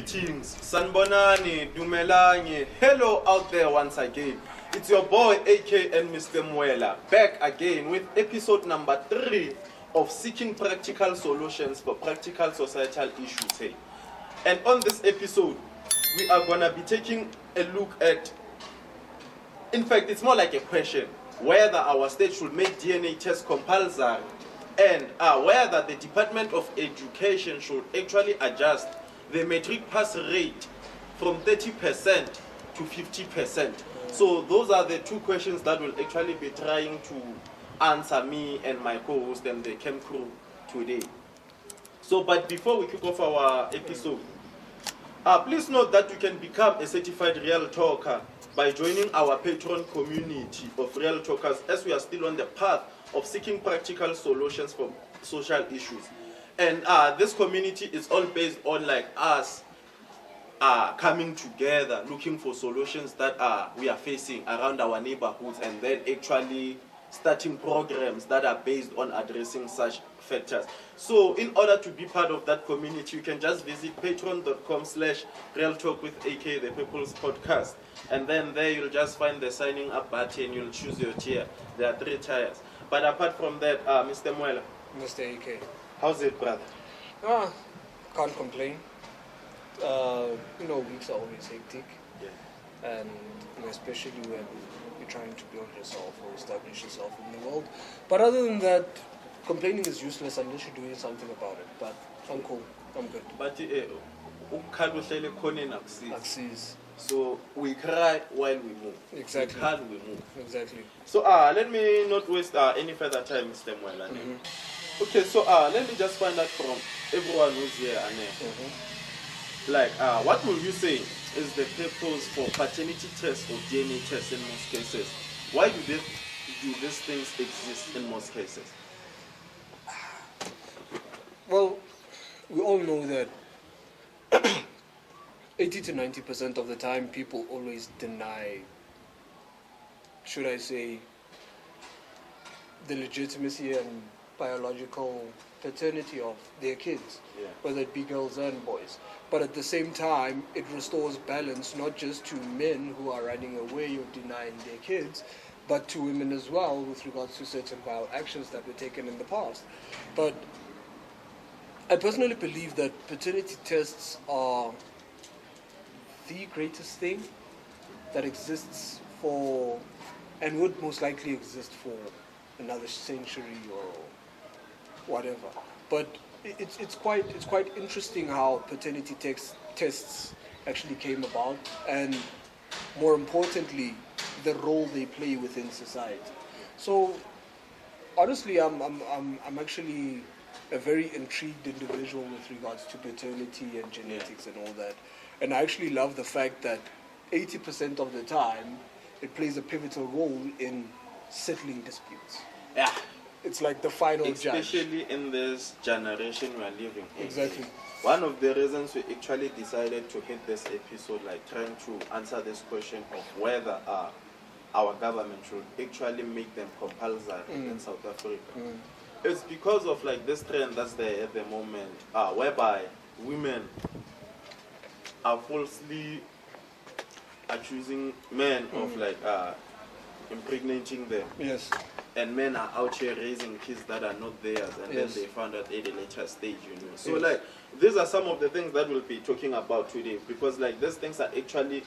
Greetings, Sanbonani, Dumelangi, hello out there once again. It's your boy AK and Mr. Mueller, back again with episode number 3 of Seeking Practical Solutions for Practical Societal Issues. Hey. And on this episode, we are gonna be taking a look at, in fact, it's more like a question, whether our state should make DNA tests compulsory and whether the Department of Education should actually adjust the metric pass rate from 30% to 50%. So those are the two questions that will actually be trying to answer me and my co-host and the chem crew today. So, but before we kick off our episode, please note that you can become a certified real talker by joining our Patreon community of real talkers, as we are still on the path of seeking practical solutions for social issues. And this community is all based on like us coming together, looking for solutions that we are facing around our neighborhoods, and then actually starting programs that are based on addressing such factors. So in order to be part of that community, you can just visit patreon.com/realtalkwithak, the People's Podcast. And then there you'll just find the signing up button, you'll choose your tier. There are 3 tiers. But apart from that, Mr. Mueller. Mr. AK. How's it, brother? Can't complain. Weeks are always hectic. Yeah. And especially when you're trying to build yourself or establish yourself in the world. But other than that, complaining is useless unless you're doing something about it. But I'm cool. I'm good. But Axis. so we cry while we move. Exactly. We cry, we move. Exactly. So let me not waste any further time, Mr. Mueller. Okay, so let me just find out from everyone who's here, what will you say is the purpose for paternity tests or DNA tests in most cases? Why do these things exist in most cases? Well, we all know that 80 to 90% of the time people always deny, should I say, the legitimacy and biological paternity of their kids, whether it be girls and boys. But at the same time, it restores balance not just to men who are running away or denying their kids, but to women as well with regards to certain vile actions that were taken in the past. But I personally believe that paternity tests are the greatest thing that exists for, and would most likely exist for, another century or whatever. But it's quite interesting how paternity tests actually came about, and more importantly, the role they play within society. So honestly, I'm actually a very intrigued individual with regards to paternity and genetics and all that. And I actually love the fact that 80% of the time it plays a pivotal role in settling disputes. Yeah. It's like the final judge. Especially in this generation we are living in. Exactly. One of the reasons we actually decided to hit this episode, trying to answer this question of whether our government should actually make them compulsory in South Africa. It's because of this trend that's there at the moment, whereby women are falsely accusing men of impregnating them. Yes. And men are out here raising kids that are not theirs, and then they found out at a later stage, So these are some of the things that we'll be talking about today, because these things are actually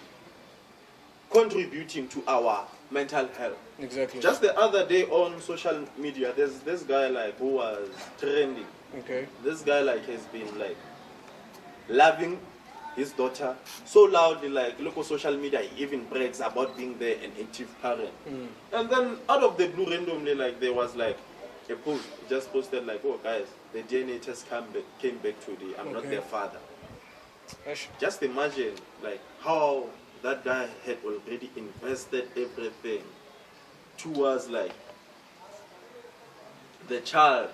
contributing to our mental health. Exactly. Just the other day on social media, there's this guy who was trending. Okay. This guy has been loving his daughter so loudly, local social media, he even brags about being there an active parent. And then out of the blue, randomly, there was a post, just posted oh guys, the DNA test came back today, I'm not their father. Just imagine how that guy had already invested everything towards the child,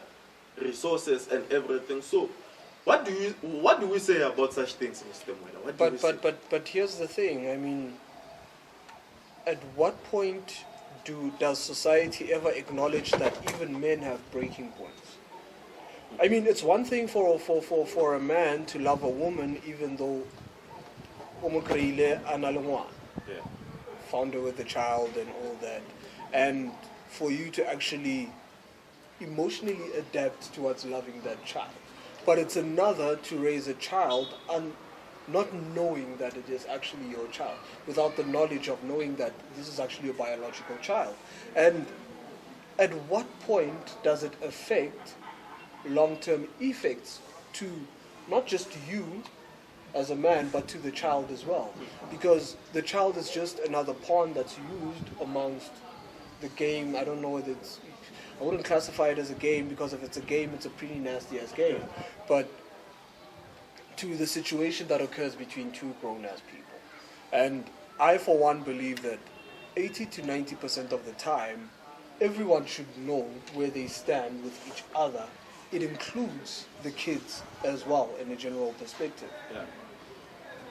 resources and everything. So what do we say about such things, Mr. Mueller? But here's the thing. I mean, at what point does society ever acknowledge that even men have breaking points? I mean, it's one thing for a man to love a woman even though omo kreile a na le ngwana, Yeah. found her with a child and all that, and for you to actually emotionally adapt towards loving that child. But it's another to raise a child and not knowing that it is actually your child, without the knowledge of knowing that this is actually a biological child. And at what point does it affect long-term effects to not just you as a man, but to the child as well? Because the child is just another pawn that's used amongst the game. I don't know whether I wouldn't classify it as a game, because if it's a game, it's a pretty nasty-ass game. But to the situation that occurs between two grown-ass people. And I, for one, believe that 80 to 90% of the time, everyone should know where they stand with each other. It includes the kids as well, in a general perspective. Yeah.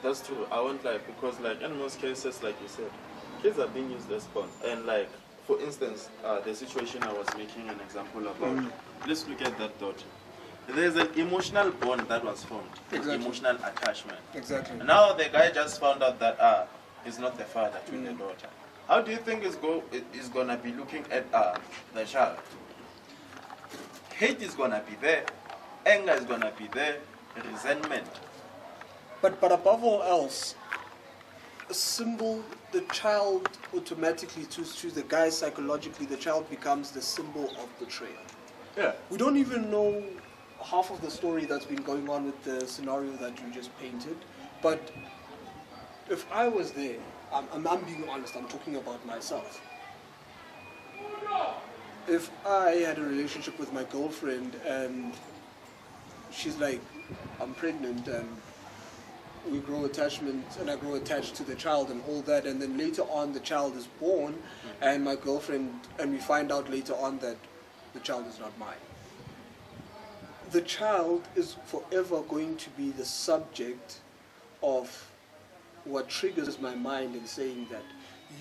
That's true. I won't lie, because like in most cases, like you said, kids are being used as pawns. And like, for instance, the situation I was making an example about, let's look at that daughter. There's an emotional bond that was formed, Exactly. emotional attachment. Exactly. Now the guy just found out that he's not the father to the daughter. How do you think is gonna be looking at the child? Hate is gonna be there, anger is gonna be there, resentment. But above all else, a symbol, the child automatically, to the guy psychologically, the child becomes the symbol of betrayal. Yeah. We don't even know half of the story that's been going on with the scenario that you just painted. But if I was there, I'm being honest, I'm talking about myself. If I had a relationship with my girlfriend and she's like, I'm pregnant, and we grow attachment, and I grow attached to the child and all that, and then later on the child is born, and my girlfriend, and we find out later on that the child is not mine. The child is forever going to be the subject of what triggers my mind in saying that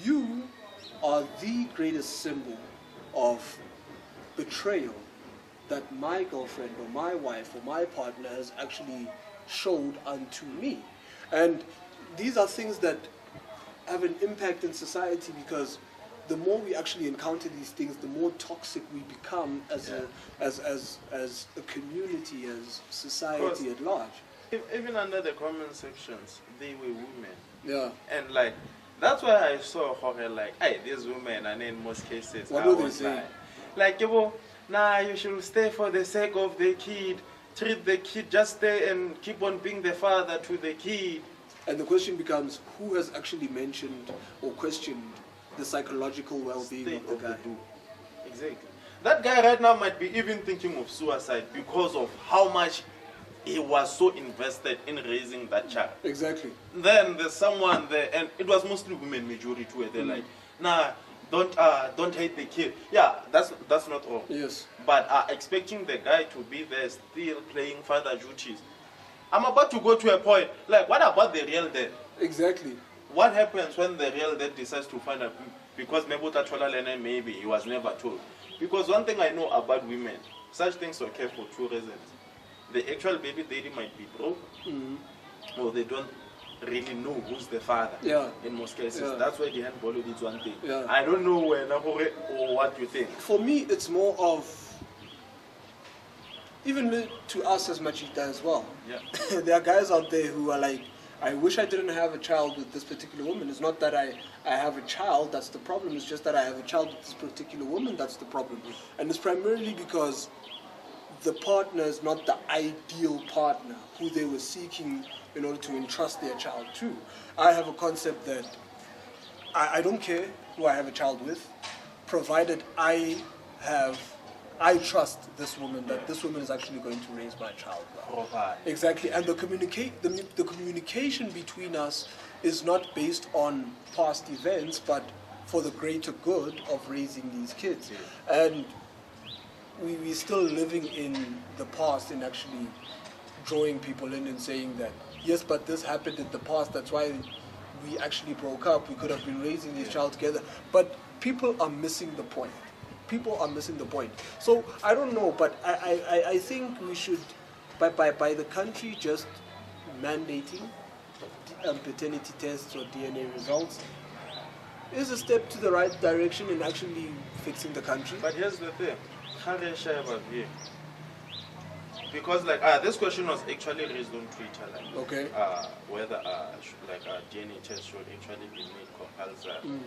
you are the greatest symbol of betrayal that my girlfriend or my wife or my partner has actually showed unto me. And these are things that have an impact in society, because the more we actually encounter these things, the more toxic we become as a community, as society at large. Even under the comment sections, they were women. Yeah. And like, that's why I saw her like, hey, these women, and in most cases, What I do they was say? like, nah, you should stay for the sake of the kid. Treat the kid, just stay and keep on being the father to the kid. And the question becomes, who has actually mentioned or questioned the psychological well-being State of the guy? Exactly. That guy right now might be even thinking of suicide because of how much he was so invested in raising that child. Exactly. Then there's someone there, and it was mostly women majority, where they're like, nah, don't hate the kid. Yeah, that's not wrong. Yes. But expecting the guy to be there still playing father duties. I'm about to go to a point, like, what about the real dad? Exactly. What happens when the real dad decides to find out? Because maybe he was never told. Because one thing I know about women, such things occur for two reasons. The actual baby daddy might be broke, or they don't really know who's the father. Yeah. In most cases, Yeah. that's why the handball is one thing. Yeah. I don't know when or what you think. For me, it's more of, even to us as Machita as well. Yeah. There are guys out there who are like, I wish I didn't have a child with this particular woman. It's not that I have a child that's the problem. It's just that I have a child with this particular woman that's the problem. And it's primarily because the partner is not the ideal partner who they were seeking in order to entrust their child to. I have a concept that I don't care who I have a child with, provided I trust this woman, that this woman is actually going to raise my child well. Exactly, and the communication between us is not based on past events, but for the greater good of raising these kids. And we're still living in the past and actually drawing people in and saying that, yes, but this happened in the past, that's why we actually broke up, we could have been raising this child together. But people are missing the point. People are missing the point. So I don't know, but I think we should, by the country just mandating paternity tests or DNA results is a step to the right direction in actually fixing the country. But here's the thing. Because this question was actually raised on Twitter, Okay. Whether DNA test should actually be made compulsory.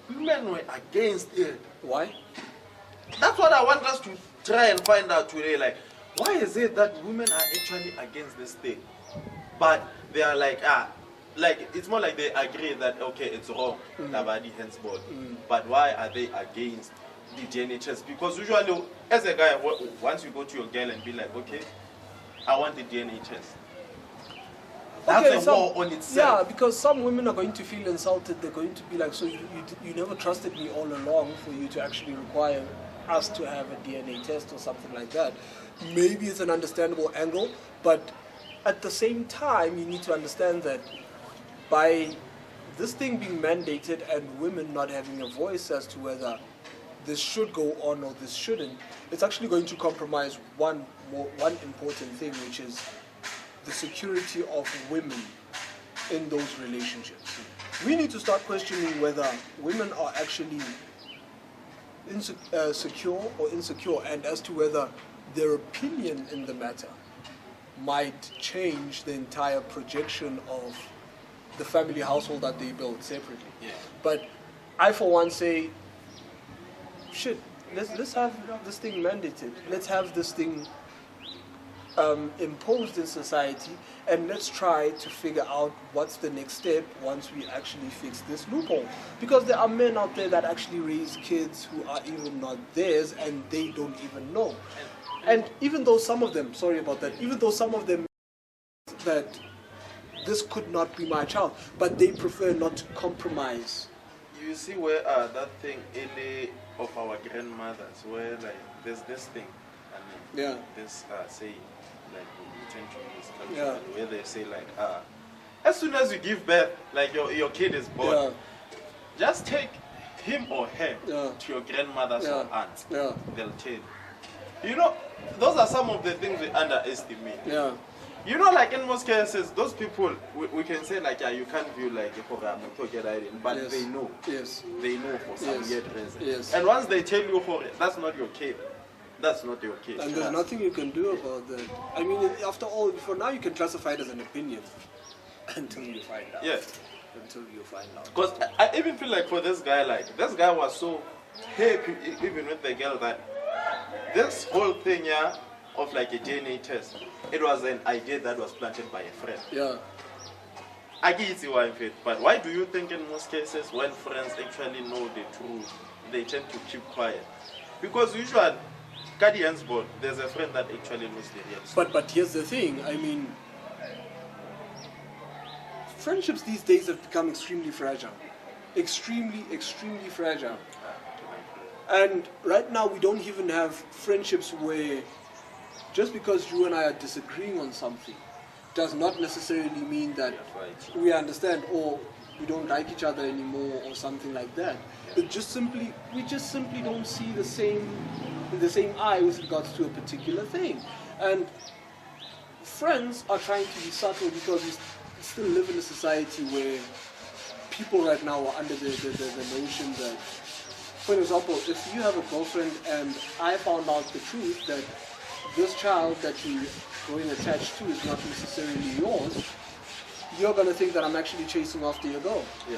Women were against it. Why? That's what I want us to try and find out today. Why is it that women are actually against this thing, but they are it's more like they agree that okay, it's wrong, Tabadi henceforth. But why are they against the DNA test? Because usually, as a guy, once you go to your girl and be like, okay, I want the DNA test. That's a war on itself. Yeah, because some women are going to feel insulted. They're going to be like, so you never trusted me all along for you to actually require us to have a DNA test or something like that. Maybe it's an understandable angle, but at the same time, you need to understand that by this thing being mandated and women not having a voice as to whether this should go on or this shouldn't, it's actually going to compromise one important thing, which is the security of women in those relationships. We need to start questioning whether women are actually secure or insecure, and as to whether their opinion in the matter might change the entire projection of the family household that they build separately. Yeah. But I, for one, say, shit, let's have this thing mandated. Let's have this thing imposed in society, and let's try to figure out what's the next step once we actually fix this loophole. Because there are men out there that actually raise kids who are even not theirs, and they don't even know. And even though some of them, even though some of them that this could not be my child, but they prefer not to compromise. You see where that thing of our grandmothers, where there's this thing, this saying, we tend to use culturally, where they say as soon as you give birth, your kid is born, just take him or her to your grandmother's or aunt. They'll tell you. You know, those are some of the things we underestimate. Yeah. You know, in most cases, those people, we can say you can't view but yes. they know. Yes. They know for some weird reason. Yes. And once they tell you, that's not your kid. That's not your kid. And there's nothing you can do about that. I mean, after all, for now you can classify it as an opinion until you find out. Yes. Until you find out. Because I even feel for this guy, this guy was so happy, even with the girl, that this whole thing, of a DNA test, it was an idea that was planted by a friend. Yeah. I get it, why, but why do you think in most cases when friends actually know the truth, they tend to keep quiet? Because usually, Kadian's there's a friend that actually knows the real story. But here's the thing, I mean, friendships these days have become extremely fragile. Extremely fragile. And right now we don't even have friendships where just because you and I are disagreeing on something does not necessarily mean that we understand or we don't like each other anymore or something like that. We just simply don't see the same eye with regards to a particular thing. And friends are trying to be subtle because we still live in a society where people right now are under the notion that, for example, if you have a girlfriend and I found out the truth that this child that you're growing attached to is not necessarily yours, you're going to think that I'm actually chasing after your girl. Yeah.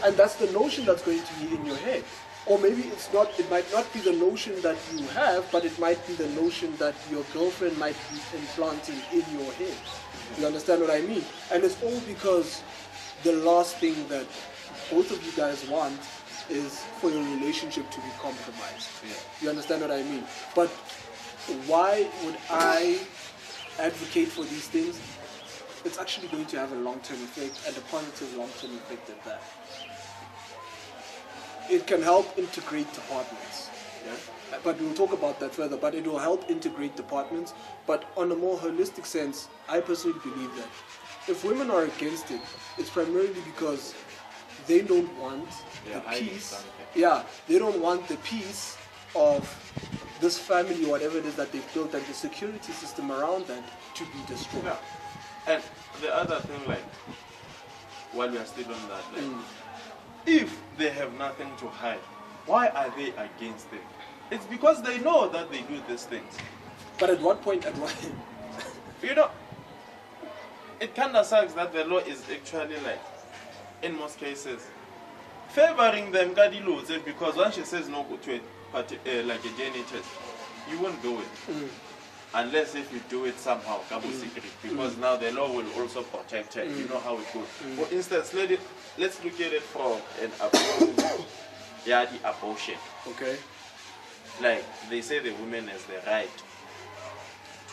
And that's the notion that's going to be in your head. Or maybe it might not be the notion that you have, but it might be the notion that your girlfriend might be implanting in your head. You understand what I mean? And it's all because the last thing that both of you guys want is for your relationship to be compromised. Yeah. You understand what I mean? But why would I advocate for these things? It's actually going to have a long-term effect, and a positive long-term effect at that. It can help integrate departments. Yeah? But we'll talk about that further. But it will help integrate departments. But on a more holistic sense, I personally believe that if women are against it, it's primarily because they don't want the peace. Yeah, they don't want the peace of this family, whatever it is that they've built, and the security system around that to be destroyed. Yeah. And the other thing, while we are still on that, like, if they have nothing to hide, why are they against it? It's because they know that they do these things. But at what point, You know, it kind of sucks that the law is actually, like, in most cases, favoring them because once she says no to it, like a DNA test, you won't do it. Unless if you do it somehow, secret, because now the law will also protect her. You know how it goes. For instance, let's look at it from an approach, the abortion. Okay. Like, they say the woman has the right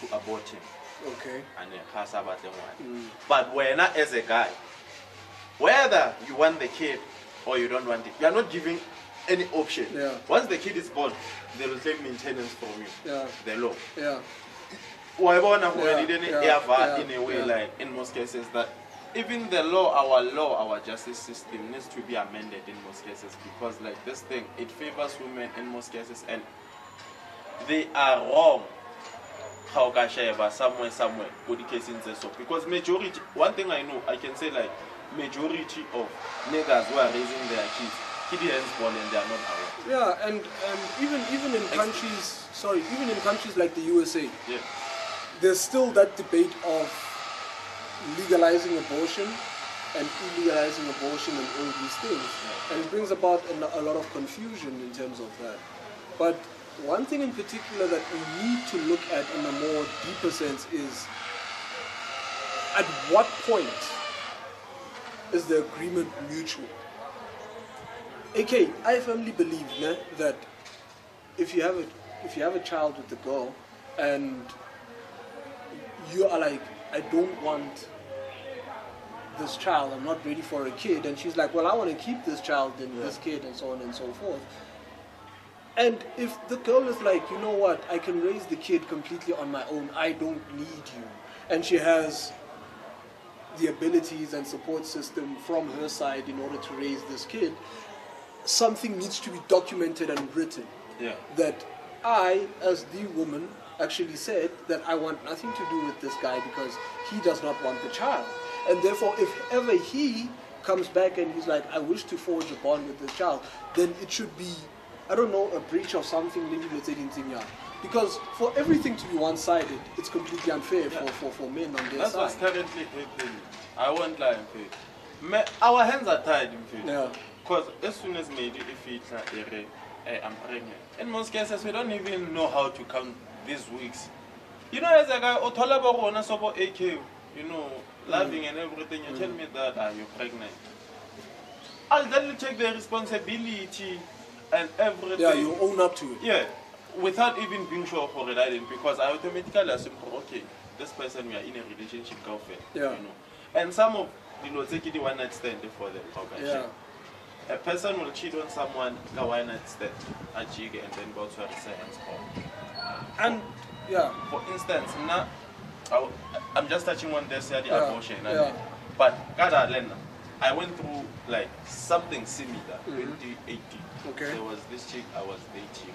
to abort him. Okay. And has about them one. But when as a guy, whether you want the kid or you don't want it, you are not giving any option. Yeah. Once the kid is born, they will take maintenance from you. Yeah. The law. Yeah. In a way, like in most cases, that even the law, our justice system needs to be amended in most cases, because like this thing, it favors women in most cases, and they are wrong. How can somewhere for the case in so, because majority, one thing I know, I can say, like, majority of niggas who are raising their kids, kids born and they are not aware. Yeah, and even in countries, even in countries like the USA, there's still that debate of legalizing abortion and illegalizing abortion and all these things, and it brings about a lot of confusion in terms of that. But one thing in particular that we need to look at in a more deeper sense is, at what point is the agreement mutual? I firmly believe that if you have a child with a girl and you are like, I don't want this child, I'm not ready for a kid, and she's like, well, I want to keep this child and this kid and so on and so forth. And if the girl is like, you know what, I can raise the kid completely on my own, I don't need you, and she has the abilities and support system from her side in order to raise this kid, something needs to be documented and written. That I, as the woman, actually said that I want nothing to do with this guy because he does not want the child. And therefore, if ever he comes back and he's like, I wish to forge a bond with this child, then it should be, I don't know, a breach of something. Because for everything to be one-sided, it's completely unfair for men on their That's side. what's currently happening. I won't lie, our hands are tied, because as soon as maybe if it's I'm pregnant, in most cases we don't even know how to count these weeks. You know, as a guy, AK, you know, loving and everything, you tell me that you're pregnant. I'll then take the responsibility and everything. Yeah, you own up to it. Yeah, without even being sure for it, because I automatically assume, okay, this person, we are in a relationship, you know. And some of take it one night stand for them. A person will cheat on someone, a one night stand, a jig, and then go to a seance. And for instance, now I'm just touching on this the abortion. But I went through like something similar. 2018. Okay. There was this chick I was dating.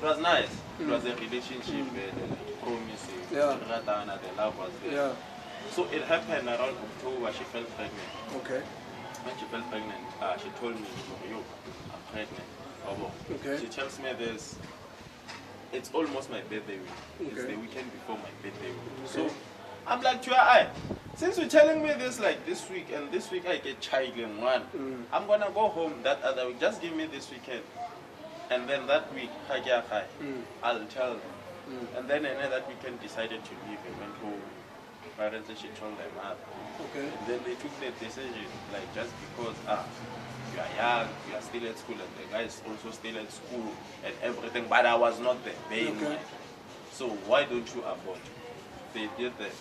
It was nice. It was a relationship, promising. The love was there. So it happened around October. She fell pregnant. Okay. When she fell pregnant, she told me, yo, I'm pregnant. Okay. She tells me this. It's almost my birthday week. It's the weekend before my birthday week. So I'm like, since you're telling me this like this week, and this week I get child in one, I'm gonna go home that other week. Just give me this weekend. And then that week, I'll tell them. And then that weekend decided to leave and went home. Parents, she told them up. Okay. And then they took the decision, like just because you are young, you are still at school, and the guy is also still at school and everything, but I was not there. So why don't you abort? They did that.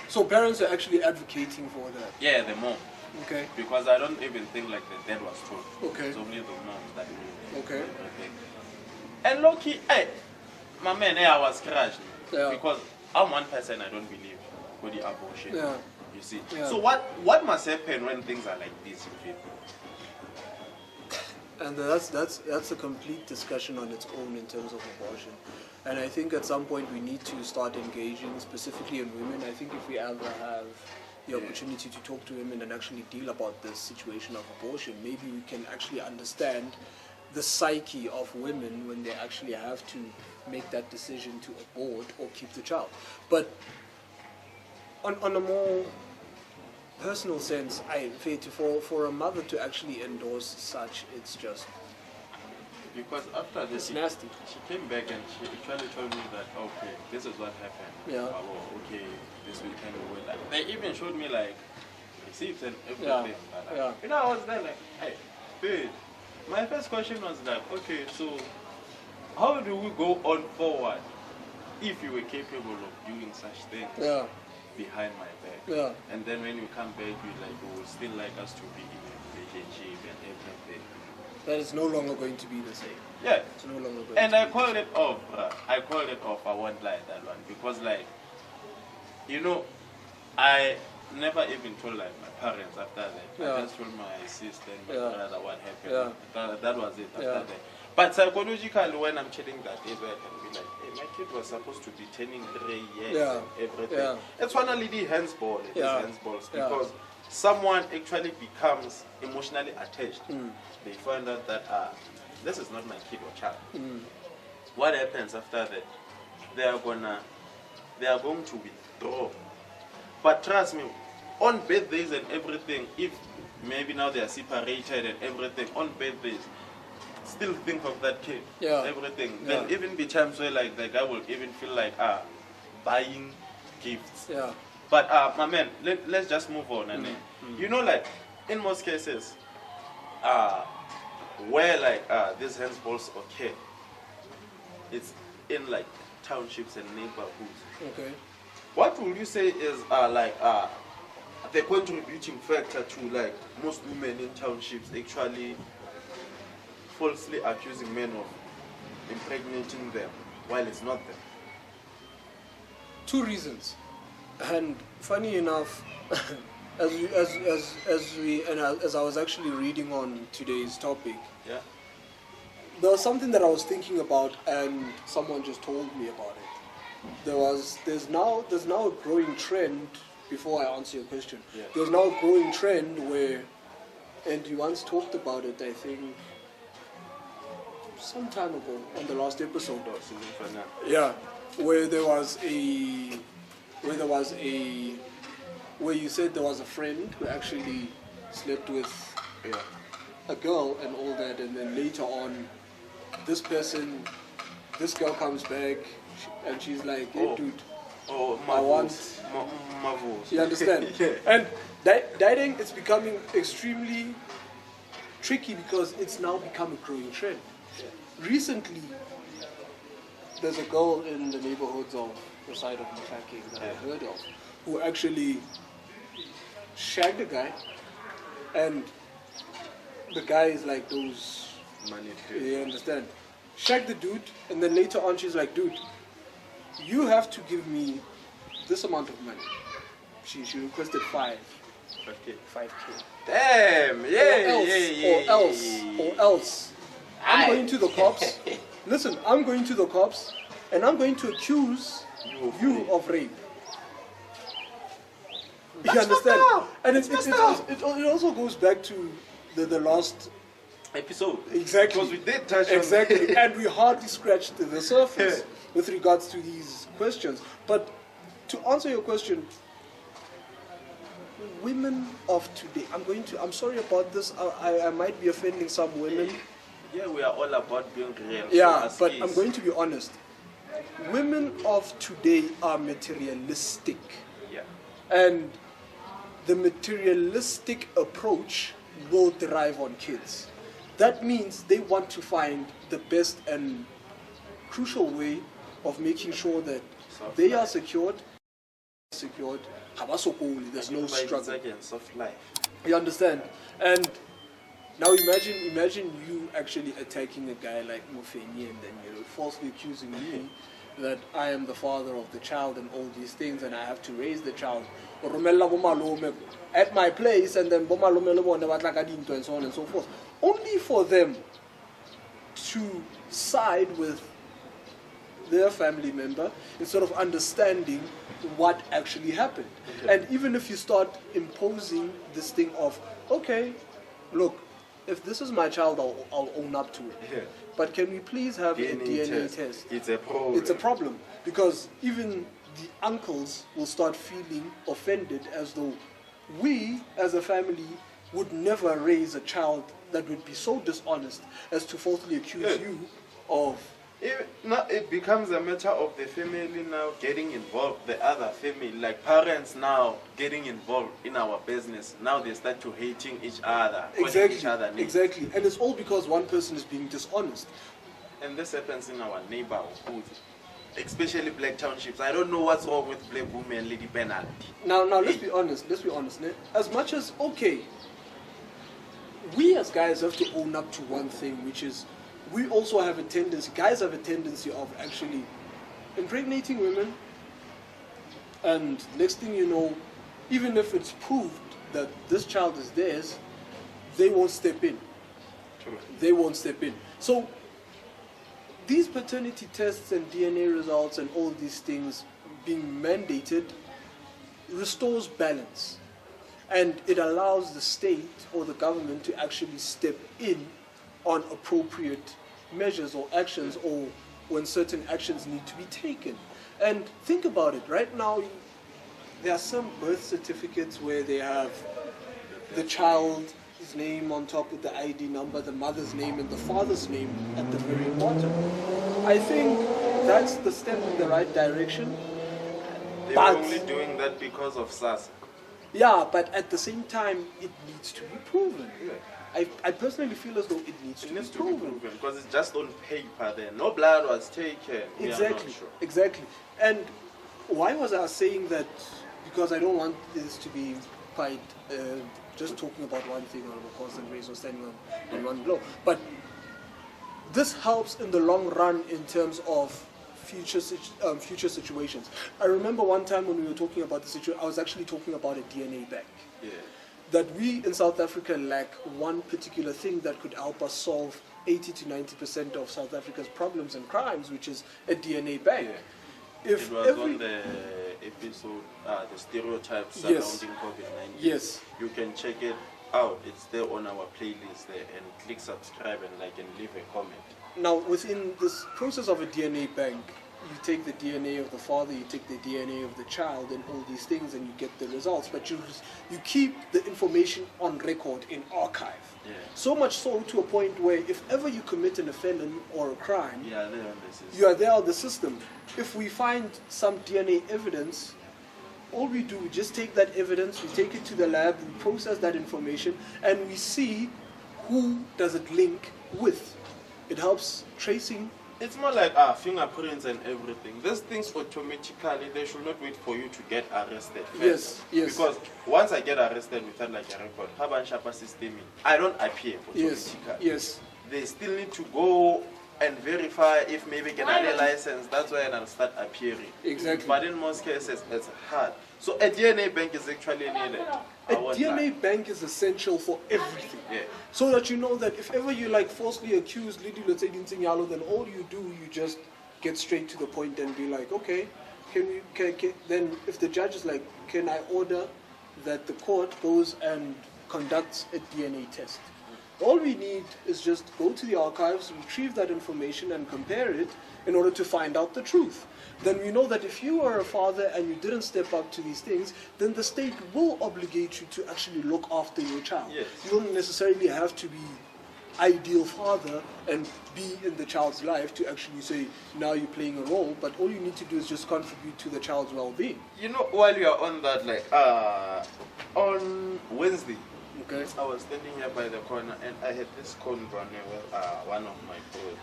So parents are actually advocating for that? Yeah, the mom. Okay. Because I don't even think like the dad was told. Okay. It's only the mom that knew. Okay. And low-key, my man, I was crushed. Yeah. Because I'm one person I don't believe for the abortion. Yeah. You see. Yeah. So what must happen when things are like this, you feel? And that's a complete discussion on its own in terms of abortion. And I think at some point we need to start engaging specifically in women. I think if we ever have the opportunity to talk to women and actually deal about this situation of abortion, maybe we can actually understand the psyche of women when they actually have to make that decision to abort or keep the child. But on a more personal sense, for a mother to actually endorse such, it's just Because after this, it's nasty. she came back and she actually told me that, okay, this is what happened. Yeah. Oh, okay, this weekend we went. Like, they even showed me like receipts and everything. Yeah. You know, I was there like, hey, dude. My first question was like, okay, so how do we go on forward if you were capable of doing such things Yeah. behind my back? Yeah. And then when you come back, you like, you would still like us to be in a relationship and everything. That is no longer going to be the same. Yeah. It's no longer going And to I be called it off, bruh. I called it off. I won't lie that one. Because, like, you know, I never even told, like, my parents after that. Yeah. I just told my sister and my Yeah. brother what happened. Yeah. That was it after Yeah. that. But psychologically, when I'm chilling that day, I can be like, hey, my kid was supposed to be turning 3 years Yeah. and everything. Yeah. It's one lady handsball. It Yeah. is handsballs. Yeah. Because someone actually becomes emotionally attached. They find out that this is not my kid or child. What happens after that? They are going to withdraw. But trust me, on birthdays and everything, if maybe now they are separated and everything, on birthdays, still think of that kid. Yeah. Everything. Yeah. There'll even be times where like the guy will even feel like buying gifts. Yeah. But my man, let's just move on. And then, you know, like in most cases, where like these handballs occur, it's in like townships and neighborhoods. Okay. What would you say is the contributing factor to like most women in townships actually falsely accusing men of impregnating them while it's not them? 2 reasons. And funny enough, as I was actually reading on today's topic, Yeah. there was something that I was thinking about, and someone just told me about it. There's now a growing trend. Before I answer your question, Yeah. there's now a growing trend where, and you once talked about it, I think, some time ago on the last episode. Yeah, where you said there was a friend who actually slept with a girl and all that, and then later on, this girl comes back and she's like, hey dude, I want. You understand? Yeah. And dating is becoming extremely tricky because it's now become a growing trend. Yeah. Recently, there's a girl in the neighborhoods of the side of Mafaki that I heard of who actually shagged a guy, and the guy is like those Money. you understand? Shagged the dude, and then later on she's like, dude, you have to give me this amount of money. She requested 5K. Damn, Or else, I'm going to the cops. Listen, I'm going to the cops, and I'm going to accuse you of rape. You understand? And it also goes back to the last episode. Exactly. Because we did touch on exactly, and we hardly scratched the surface with regards to these questions. But to answer your question, women of today, I'm sorry about this, I might be offending some women. Yeah, we are all about being real. Yeah, but I'm going to be honest. Women of today are materialistic. Yeah. And the materialistic approach will thrive on kids. That means they want to find the best and crucial way of making sure that they are secured, there's no struggle. Soft life. You understand? And now imagine you actually attacking a guy like Mufeni and then falsely accusing me that I am the father of the child and all these things and I have to raise the child. At my place, and then and so on and so forth. Only for them to side with their family member instead of understanding what actually happened. Okay. And even if you start imposing this thing of, okay, look, if this is my child, I'll own up to it. Yeah. But can we please have a DNA test? It's a problem. It's a problem because even the uncles will start feeling offended as though we as a family would never raise a child that would be so dishonest as to falsely accuse you of. It becomes a matter of the family now getting involved, the other family, like parents now getting involved in our business. Now they start to hating each other, calling each other names. Exactly. And it's all because one person is being dishonest. And this happens in our neighborhood, especially black townships. I don't know what's wrong with black women, lady penalty. Now let's be honest, né? As much as, okay, we as guys have to own up to one thing, which is we also have a tendency, guys have a tendency of actually impregnating women, and next thing you know, even if it's proved that this child is theirs, they won't step in. True. They won't step in. So these paternity tests and DNA results and all these things being mandated restores balance. And it allows the state or the government to actually step in on appropriate measures or actions, or when certain actions need to be taken. And think about it, right now there are some birth certificates where they have the child's name on top with the ID number, the mother's name and the father's name at the very bottom. I think that's the step in the right direction. They're only doing that because of SARS. Yeah, but at the same time, it needs to be proven. Yeah. I personally feel as though it needs to be proven. Because it's just on paper there. No blood was taken. We are not Exactly, sure. exactly. And why was I saying that? Because I don't want this to be quite just talking about one thing or a constant race or standing on one blow. But this helps in the long run in terms of future situations. I remember one time when we were talking about the situation, I was actually talking about a DNA bank. Yeah. That we in South Africa lack one particular thing that could help us solve 80 to 90% of South Africa's problems and crimes, which is a DNA bank. Yeah. It was on the episode, the stereotypes surrounding COVID-19. Yes. You can check it out. It's there on our playlist there, and click subscribe and like and leave a comment. Now, within this process of a DNA bank, you take the DNA of the father, you take the DNA of the child, and all these things, and you get the results. But you keep the information on record in archive. Yeah. So much so to a point where if ever you commit an offense or a crime, Yeah, they're on the system. you are there on the system. If we find some DNA evidence, all we do, we just take that evidence, we take it to the lab, we process that information, and we see who does it link with. It helps tracing. It's more like fingerprints and everything. These things automatically, they should not wait for you to get arrested first. Yes, yes. Because once I get arrested without like a record, Haban Shapa system, I don't appear Yes, automatically. yes. They still need to go and verify if maybe get a license. That's when I'll start appearing. Exactly. But in most cases, it's hard. So a DNA bank is actually needed. A DNA bank is essential for everything. Yeah. So that you know that if ever you like falsely accuse Lidi Lutseginsinyalo, then all you do, you just get straight to the point and be like, okay, then if the judge is like, can I order that the court goes and conducts a DNA test? All we need is just go to the archives, retrieve that information and compare it in order to find out the truth. Then we know that if you are a father and you didn't step up to these things, then the state will obligate you to actually look after your child. Yes. You don't necessarily have to be ideal father and be in the child's life to actually say, now you're playing a role, but all you need to do is just contribute to the child's well-being. You know, while you are on that, like, on Wednesday, Okay. I was standing here by the corner and I had this con running with one of my boys.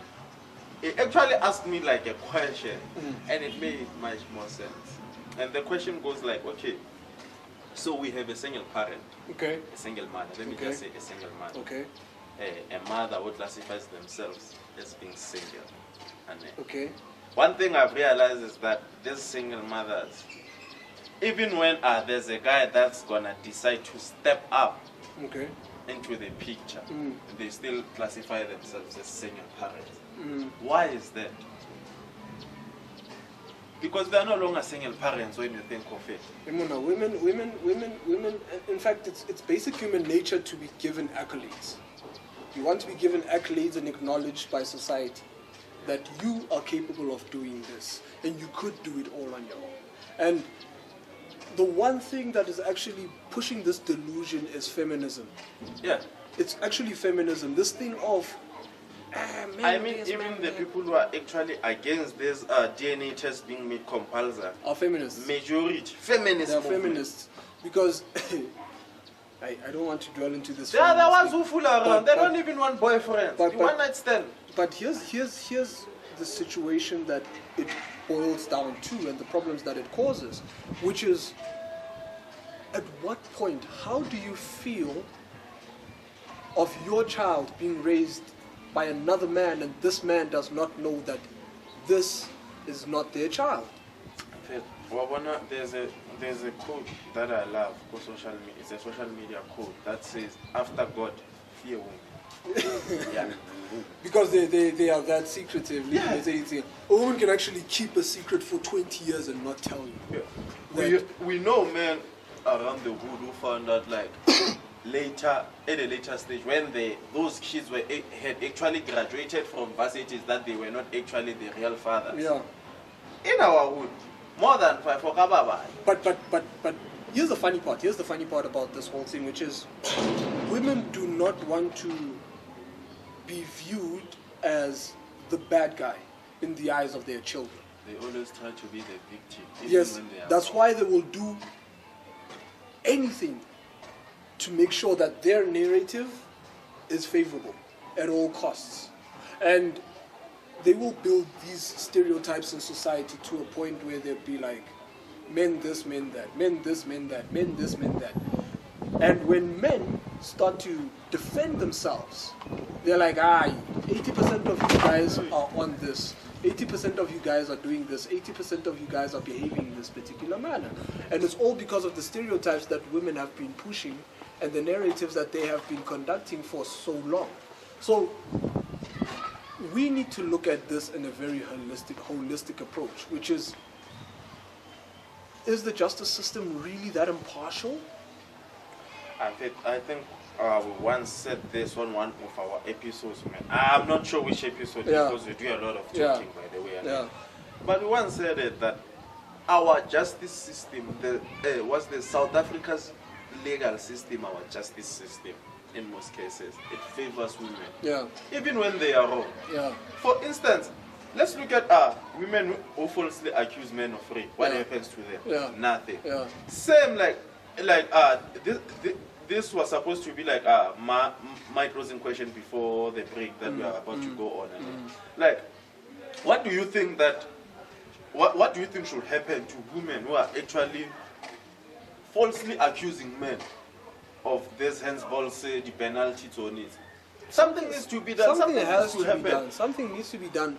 He actually asked me like a question and it made much more sense. And the question goes like, okay, so we have a single parent, Okay. a single mother. Let me Okay. just say a single mother. Okay. A mother who classifies themselves as being single. And Okay. one thing I've realized is that these single mothers, even when there's a guy that's gonna decide to step up Okay. into the picture, Mm. they still classify themselves as single parents. Mm. Why is that? Because they are no longer single parents when you think of it. Women. In fact, it's basic human nature to be given accolades. You want to be given accolades and acknowledged by society that you are capable of doing this and you could do it all on your own. And the one thing that is actually pushing this delusion is feminism. Yeah. It's actually feminism. This thing of even the people who are actually against this DNA test being made compulsory are feminists. Majority feminist. They are feminists because I don't want to dwell into this. They are the ones who fool around. They don't even want boyfriends. One night stand. But here's the situation that it boils down to, and the problems that it causes, which is, at what point, how do you feel of your child being raised by another man, and this man does not know that this is not their child? There's a quote that I love for social media. It's a social media quote that says, "After God, fear women." Yeah. Because they are that secretive. Yeah. A woman can actually keep a secret for 20 years and not tell you. Yeah. We know men around the hood who found out like later, at a later stage, when those kids had actually graduated from varsities, that they were not actually the real fathers. Yeah. In our hood, more than 5 for Kababa. But here's the funny part. Here's the funny part about this whole thing, which is women do not want to be viewed as the bad guy in the eyes of their children. They always try to be the victim. Yes, that's why they will do anything to make sure that their narrative is favorable at all costs. And they will build these stereotypes in society to a point where they'll be like, men this, men that, men this, men that, men this, men that. And when men start to defend themselves, they're like, 80% of you guys are on this. 80% of you guys are doing this. 80% of you guys are behaving in this particular manner. And it's all because of the stereotypes that women have been pushing and the narratives that they have been conducting for so long. So we need to look at this in a very holistic approach, which is the justice system really that impartial? I think we once said this on one of our episodes, man. I'm not sure which episode, because we do a lot of joking, by the way. Yeah. But we once said it, that our justice system, was the South Africa's legal system, our justice system, in most cases, it favors women. Yeah. Even when they are wrong. Yeah. For instance, let's look at women who falsely accuse men of rape. What happens to them? Yeah. Nothing. Yeah. Same this was supposed to be like my closing question before the break that we are about to go on. Like, what do you think what do you think should happen to women who are actually falsely accusing men of this, hence say the penalty on it? Something needs to be done. Something has to happen. Be done. Something needs to be done.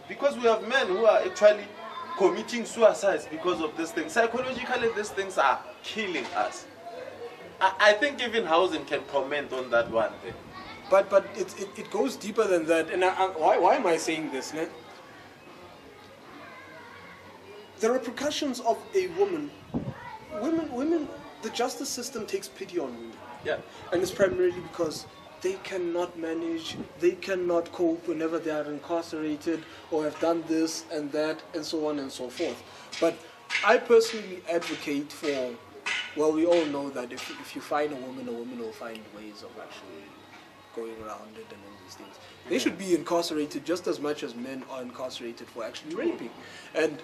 Because we have men who are actually committing suicides because of this thing. Psychologically, these things are killing us. I think even housing can comment on that one thing. But it goes deeper than that. And why am I saying this, ne? The repercussions of a woman, the justice system takes pity on women. Yeah. And it's primarily because they cannot manage, they cannot cope whenever they are incarcerated or have done this and that and so on and so forth. But I personally advocate for, well, we all know that if you find a woman will find ways of actually going around it and all these things. They should be incarcerated just as much as men are incarcerated for actually raping. And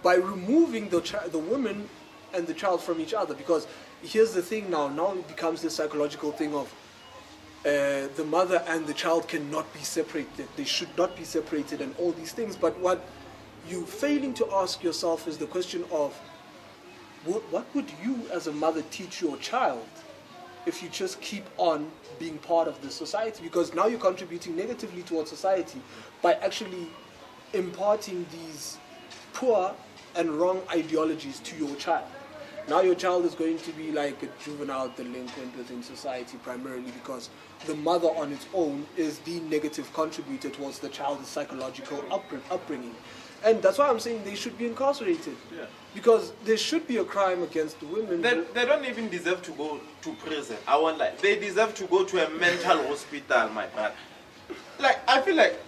by removing the woman and the child from each other, because here's the thing now it becomes this psychological thing of the mother and the child cannot be separated, they should not be separated and all these things. But what you failing to ask yourself is the question of what would you as a mother teach your child if you just keep on being part of this society? Because now you're contributing negatively towards society by actually imparting these poor and wrong ideologies to your child. Now your child is going to be like a juvenile delinquent within society, primarily because the mother on its own is the negative contributor towards the child's psychological upbringing. And that's why I'm saying they should be incarcerated. Yeah. Because there should be a crime against women. They don't even deserve to go to prison. I won't lie. They deserve to go to a mental hospital, my brother. Like, I feel like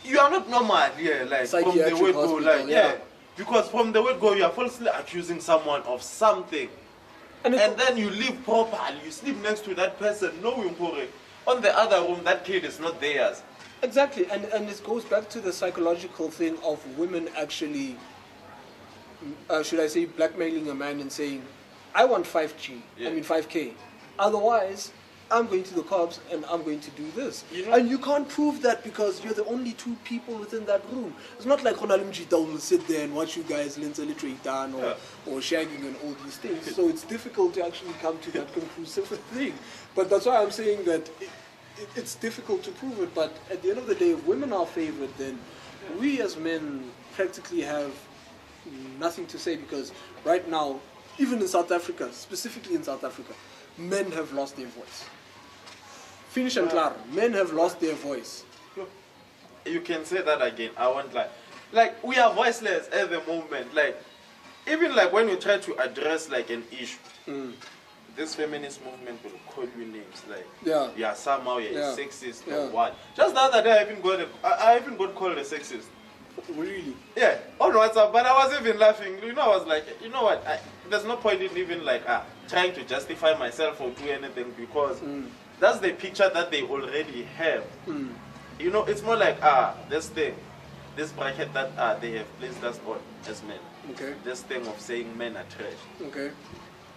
you are not normal here, like from the word go, like because from the word go, you are falsely accusing someone of something, and then you live properly. You sleep next to that person, knowing on the other room that kid is not theirs. Exactly, and it goes back to the psychological thing of women actually, should I say, blackmailing a man and saying, "I want 5K. Otherwise, I'm going to the cops and I'm going to do this." And you can't prove that because you're the only two people within that room. It's not like Honalim Jita will sit there and watch you guys literally down or shagging and all these things. So it's difficult to actually come to that conclusive thing. But that's why I'm saying that it's difficult to prove it. But at the end of the day, if women are favored, then we as men practically have nothing to say, because right now, even in South Africa, specifically in South Africa, men have lost their voice. Finish and clear. Men have lost their voice. You can say that again. I want like we are voiceless at the moment. Like even like when you try to address like an issue, this feminist movement will call you names like yeah somehow sexist or what. Just the other day I even got called a sexist. Really? Yeah, on WhatsApp, but I was even laughing. You know, I was like, you know what? There's no point in even like trying to justify myself or do anything, because that's the picture that they already have. You know, it's more like this bracket that they have placed us on as men. Okay. This thing of saying men are trash. Okay.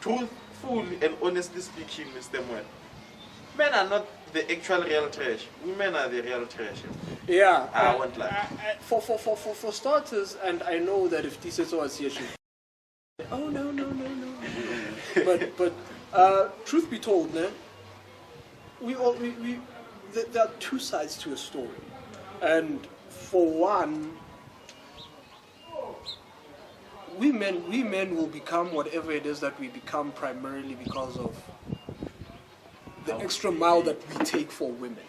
Truthfully and honestly speaking, Mr. Mueller, men are not the actual real trash. Women are the real trash. Yeah. I won't lie. For starters, and I know that if Tiseso was here, she'd oh no. but truth be told, there are two sides to a story, and for one, we men will become whatever it is that we become primarily because of the extra mile that we take for women.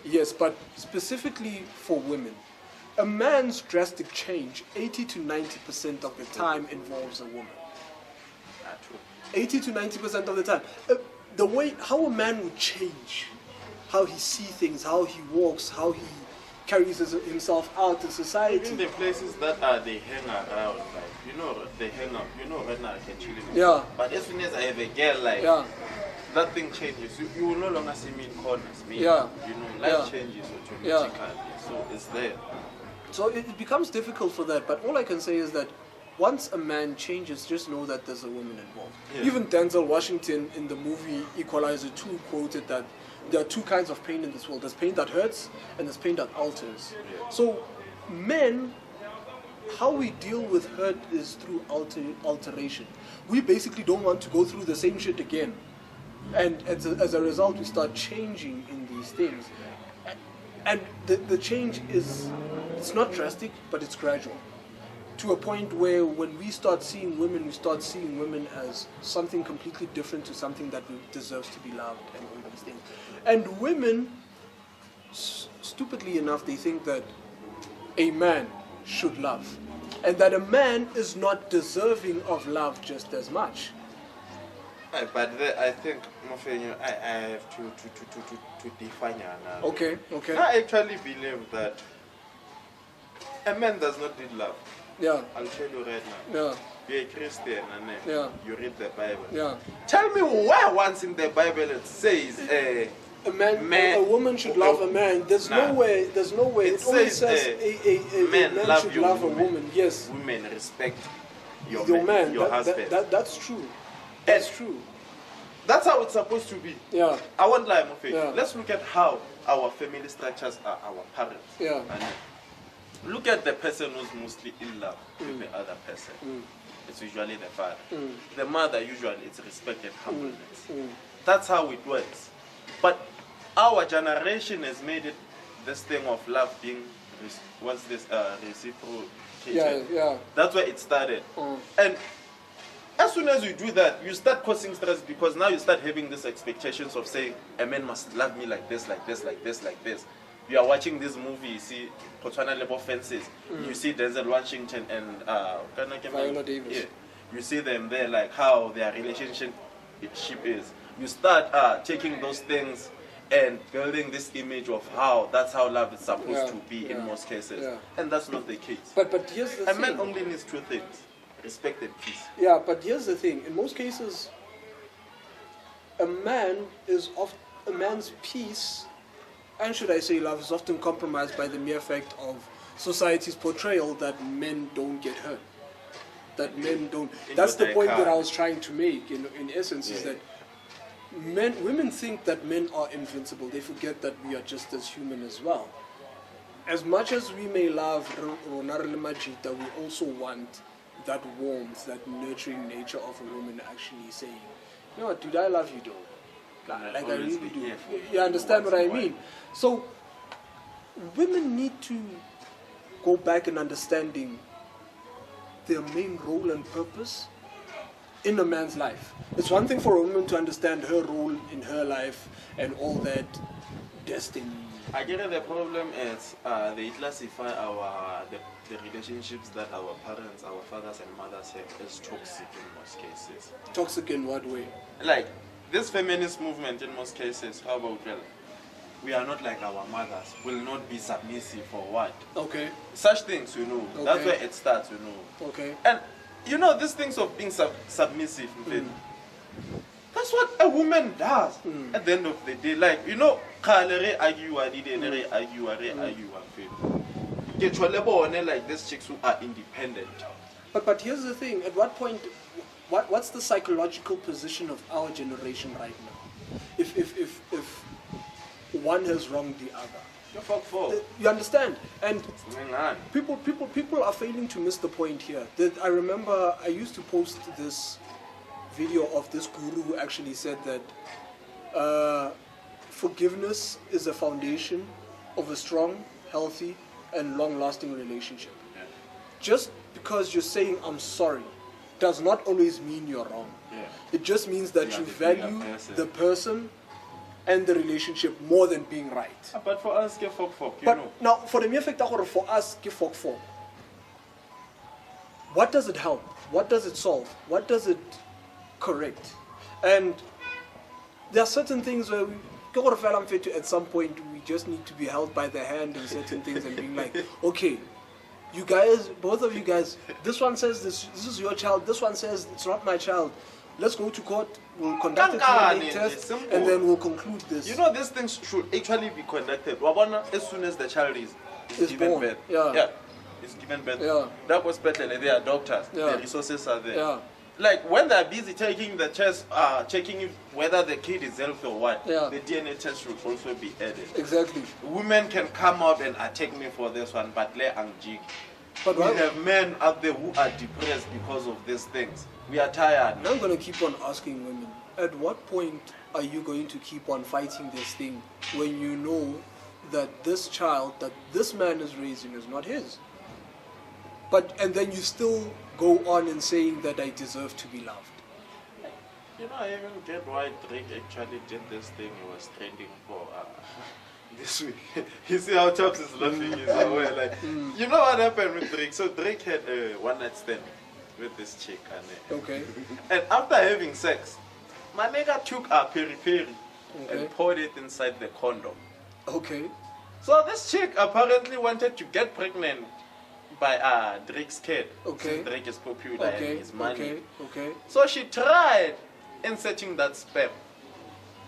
Yes, but specifically for women, a man's drastic change, 80 to 90% of the time, involves a woman. 80 to 90% of the time. The way how a man would change, how he sees things, how he walks, how he carries himself out in society. Even the places that they hang around, like, you know, they hang out, you know, right now I can chill in. Yeah. But as soon as I have a girl, like, that thing changes. You will no longer see me in corners. You know, life changes automatically. So it's there. So it becomes difficult for that. But all I can say is that once a man changes, just know that there's a woman involved. Yeah. Even Denzel Washington in the movie Equalizer 2 quoted that there are two kinds of pain in this world. There's pain that hurts and there's pain that alters. Yeah. So men, how we deal with hurt is through alteration. We basically don't want to go through the same shit again. And as a result, we start changing in these things. And the change it's not drastic, but it's gradual. To a point where when we start seeing women as something completely different to something that deserves to be loved and all these things. And women, stupidly enough, they think that a man should love. And that a man is not deserving of love just as much. But I think, I have to define it now. Okay. I actually believe that a man does not need love. Yeah. I'll tell you right now. Yeah. You're a Christian and you read the Bible. Yeah. Tell me where once in the Bible it says a woman should love a man. There's no way. It only says a man should love a woman. Yes. Women respect your man, your husband. That's true. That's true. That's how it's supposed to be. Yeah. I won't lie, Mofe. Yeah. Let's look at how our family structures are, our parents. Yeah. And look at the person who's mostly in love with the other person. It's usually the father. The mother, usually, it's respect and humbleness. That's how it works. But our generation has made it this thing of love being, reciprocated. Yeah. That's where it started. And as soon as you do that, you start causing stress, because now you start having these expectations of saying, a man must love me like this, like this, like this, like this. you are watching this movie, you see Botswana Level Fences, you see Denzel Washington and Viola Davis. Yeah, you see them there, like how their relationship is. You start taking those things and building this image of how that's how love is supposed to be in most cases, and that's not the case. But here's the thing. A man only needs two things: respect and peace. Yeah, but here's the thing. In most cases, a man's peace, and should I say love, is often compromised by the mere fact of society's portrayal that men don't get hurt. That men don't. That's the point that I was trying to make. In essence, is that women think that men are invincible. They forget that we are just as human as well. As much as we may love Ronar Lemajita, we also want that warmth, that nurturing nature of a woman actually saying, you know what, dude, I love you, though. Like I really do. You understand what I mean? So, women need to go back in understanding their main role and purpose in a man's life. It's one thing for a woman to understand her role in her life and all that destiny. I get it. The problem is they classify the relationships that our parents, our fathers and mothers have as toxic in most cases. Toxic in what way? Like this feminist movement in most cases, how about we are not like our mothers, will not be submissive or what? Okay. Such things, you know. Okay. That's where it starts, you know. Okay. And you know, these things of being submissive, that's what a woman does at the end of the day. Like, you know, like these chicks who are independent. But here's the thing, at what point, what's the psychological position of our generation right now? If one has wronged the other. You understand? And people are failing to miss the point here. That I remember I used to post this video of this guru who actually said that forgiveness is a foundation of a strong, healthy, and long-lasting relationship. Yeah. Just because you're saying I'm sorry does not always mean you're wrong. Yeah. It just means that you value the person and the relationship more than being right. But for us, you but know. now, for the mere fact that for us, what does it help? What does it solve? What does it correct? And there are certain things where at some point we just need to be held by the hand in certain things and being like, okay, you guys, both of you guys, this one says this is your child, this one says it's not my child. Let's go to court, we'll conduct a DNA test, and then we'll conclude this. You know, these things should actually be conducted as soon as the child is given born. birth. Yeah. It's given birth. Yeah. That was better. There are doctors. Yeah. The resources are there. Yeah. Like when they're busy taking the test, checking if whether the kid is healthy or what, the DNA test should also be added. Exactly. Women can come out and attack me for this one, but we have men out there who are depressed because of these things. We are tired. I'm going to keep on asking women, at what point are you going to keep on fighting this thing when you know that this child that this man is raising is not his? And then you still go on and saying that I deserve to be loved. You know, I even get why Drake actually did this thing. He was trending for this week. You see how Chops is laughing? He's aware. Like, you know what happened with Drake? So Drake had a one-night stand with this chick. Okay. And after having sex, my nigga took a peri-peri and poured it inside the condom. Okay. So this chick apparently wanted to get pregnant by Drake's kid. Okay. Since Drake is popular and his money. Okay. So she tried inserting that sperm.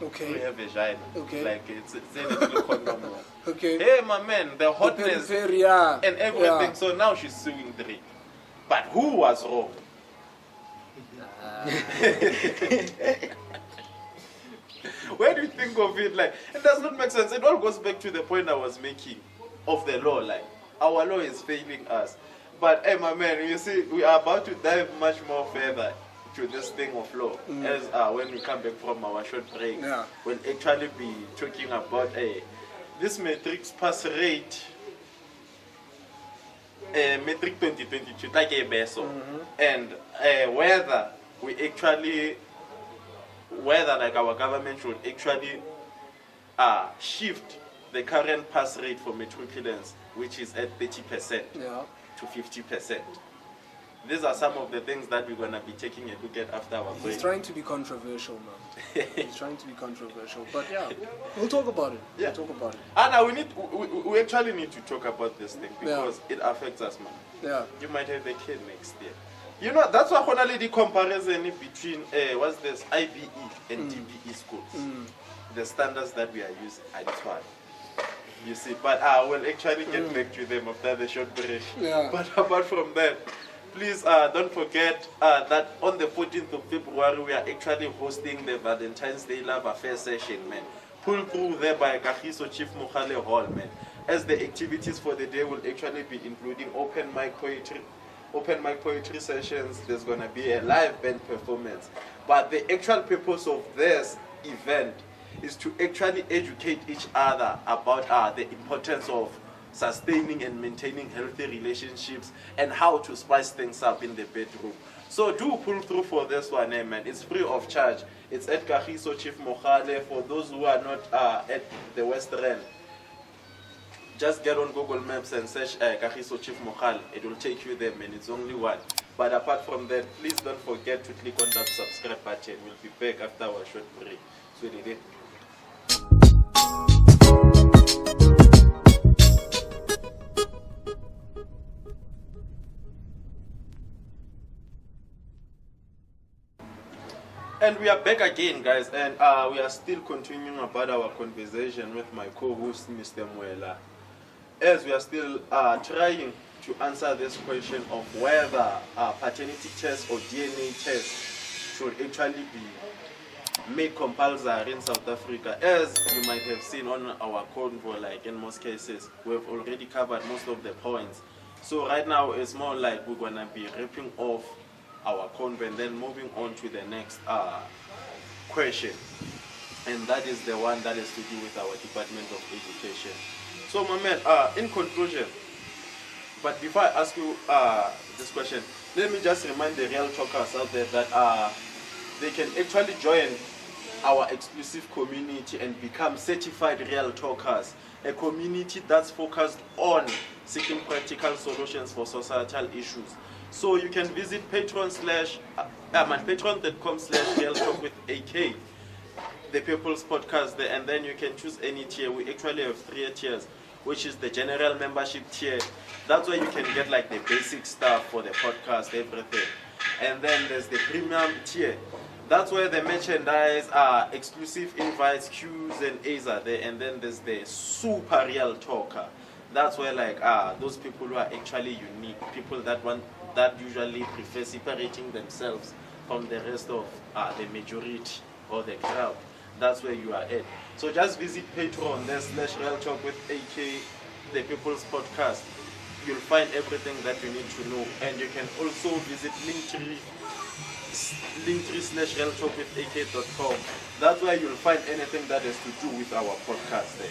Okay. To her vagina. Okay. Like it's in a little condom. Okay. Hey, my man, the hotness and everything. Yeah. So now she's suing Drake. But who was wrong? Where do you think of it? Like, it does not make sense. It all goes back to the point I was making of the law. Like, our law is failing us. But hey, my man, you see, we are about to dive much more further to this thing of law. As when we come back from our short break, we'll actually be talking about this matrix pass rate. Metric 2022, like a beso, and whether we actually, whether like our government should actually shift the current pass rate for matriculants, which is at 30% Yeah. to 50%. These are some of the things that we're going to be taking a look at after our break. He's trying to be controversial, man. He's trying to be controversial. But yeah, we'll talk about it. Yeah. We'll talk about it. Anna, we actually need to talk about this thing because it affects us, man. Yeah. You might have a kid next year. You know, that's why only the comparison between what's this IBE and DBE schools. The standards that we are using are this one. You see, but I will actually get back to them after the short break. Yeah. But apart from that, please don't forget that on the 14th of February we are actually hosting the Valentine's Day Love Affair session, man. Pull through there by Kagiso Chief Mukhale Hall, man. As the activities for the day will actually be including open mic poetry sessions. There's gonna be a live band performance. But the actual purpose of this event is to actually educate each other about the importance of sustaining and maintaining healthy relationships and how to spice things up in the bedroom. So do pull through for this one, man. It's free of charge. It's at Kagiso Chief Mokhale. For those who are not at the West Rand, just get on Google Maps and search Kagiso Chief Mokhale. It will take you there, man. It's only one. But apart from that, please don't forget to click on that subscribe button. We'll be back after our short break. Sweetie. And we are back again, guys, and we are still continuing about our conversation with my co-host, Mr. Mueller, as we are still trying to answer this question of whether paternity tests or DNA tests should actually be made compulsory in South Africa. As you might have seen on our convo, like in most cases, we've already covered most of the points. So right now, it's more like we're going to be ripping off our convo and then moving on to the next question. And that is the one that is to do with our Department of Education. So, my man, in conclusion, but before I ask you this question, let me just remind the real talkers out there that they can actually join our exclusive community and become certified real talkers, a community that's focused on seeking practical solutions for societal issues. So you can visit patreon.com/real talk with AK, the People's Podcast there, and then you can choose any tier. We actually have 3 tiers, which is the general membership tier. That's where you can get like the basic stuff for the podcast, everything. And then there's the premium tier. That's where the merchandise, exclusive invites, Qs and As are there. And then there's the super real talker. That's where like those people who are actually unique, people that usually prefer separating themselves from the rest of the majority or the crowd. That's where you are at. So just visit Patreon /Real Talk with AK, the People's Podcast. You'll find everything that you need to know. And you can also visit linktree/Real Talk with AK.com. That's where you'll find anything that has to do with our podcast there.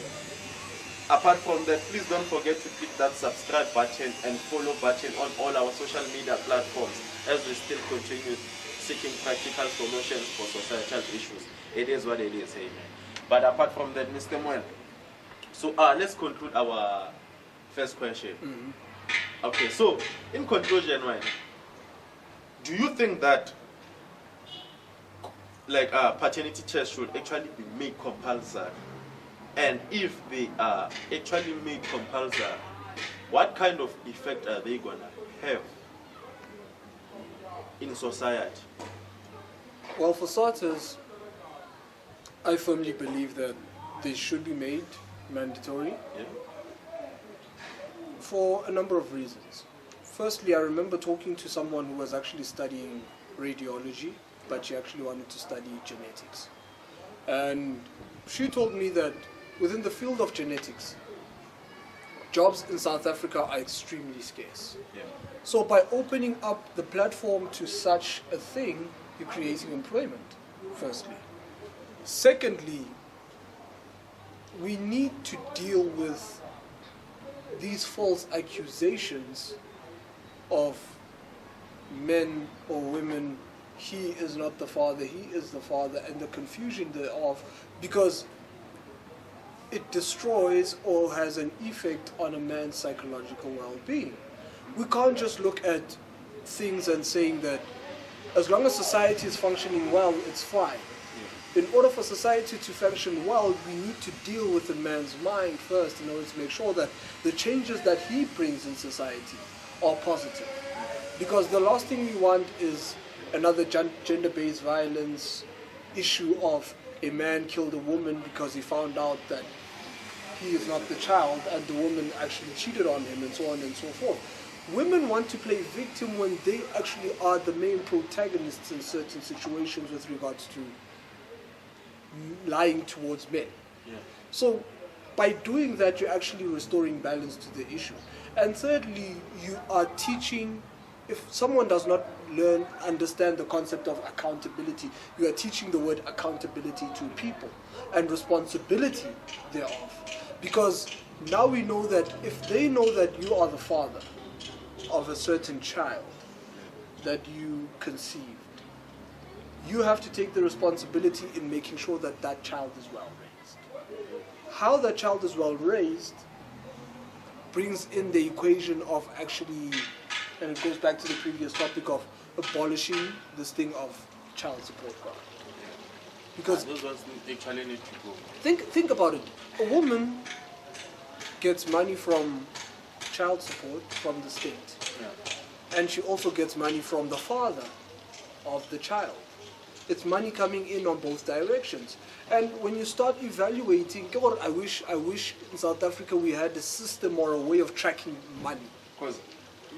Apart from that, please don't forget to click that subscribe button and follow button on all our social media platforms as we still continue seeking practical solutions for societal issues. It is what it is, hey man. But apart from that, Mr. Mueller, so let's conclude our first question. Okay, so in conclusion, right, do you think that like paternity tests should actually be made compulsory? And if they are actually made compulsory, what kind of effect are they going to have in society? Well, for starters, I firmly believe that they should be made mandatory for a number of reasons. Firstly, I remember talking to someone who was actually studying radiology, but she actually wanted to study genetics. And she told me that within the field of genetics, jobs in South Africa are extremely scarce. So by opening up the platform to such a thing, you're creating employment, firstly. Secondly, we need to deal with these false accusations of men or women, he is not the father, he is the father, and the confusion thereof, because it destroys or has an effect on a man's psychological well-being. We can't just look at things and saying that as long as society is functioning well, it's fine. In order for society to function well, we need to deal with the man's mind first in order to make sure that the changes that he brings in society are positive. Because the last thing we want is another gender-based violence issue of a man killed a woman because he found out that he is not the child and the woman actually cheated on him and so on and so forth. Women want to play victim when they actually are the main protagonists in certain situations with regards to lying towards men. Yeah. So by doing that, you're actually restoring balance to the issue. And thirdly, you are teaching, if someone does not understand the concept of accountability, you are teaching the word accountability to people and responsibility thereof. Because now we know that if they know that you are the father of a certain child that you conceived, you have to take the responsibility in making sure that that child is well raised. How that child is well raised brings in the equation of actually, and it goes back to the previous topic of abolishing this thing of child support grant. Because those ones actually need to go. think about it. A woman gets money from child support from the state, and she also gets money from the father of the child. It's money coming in on both directions. And when you start evaluating, God, I wish in South Africa we had a system or a way of tracking money. Because,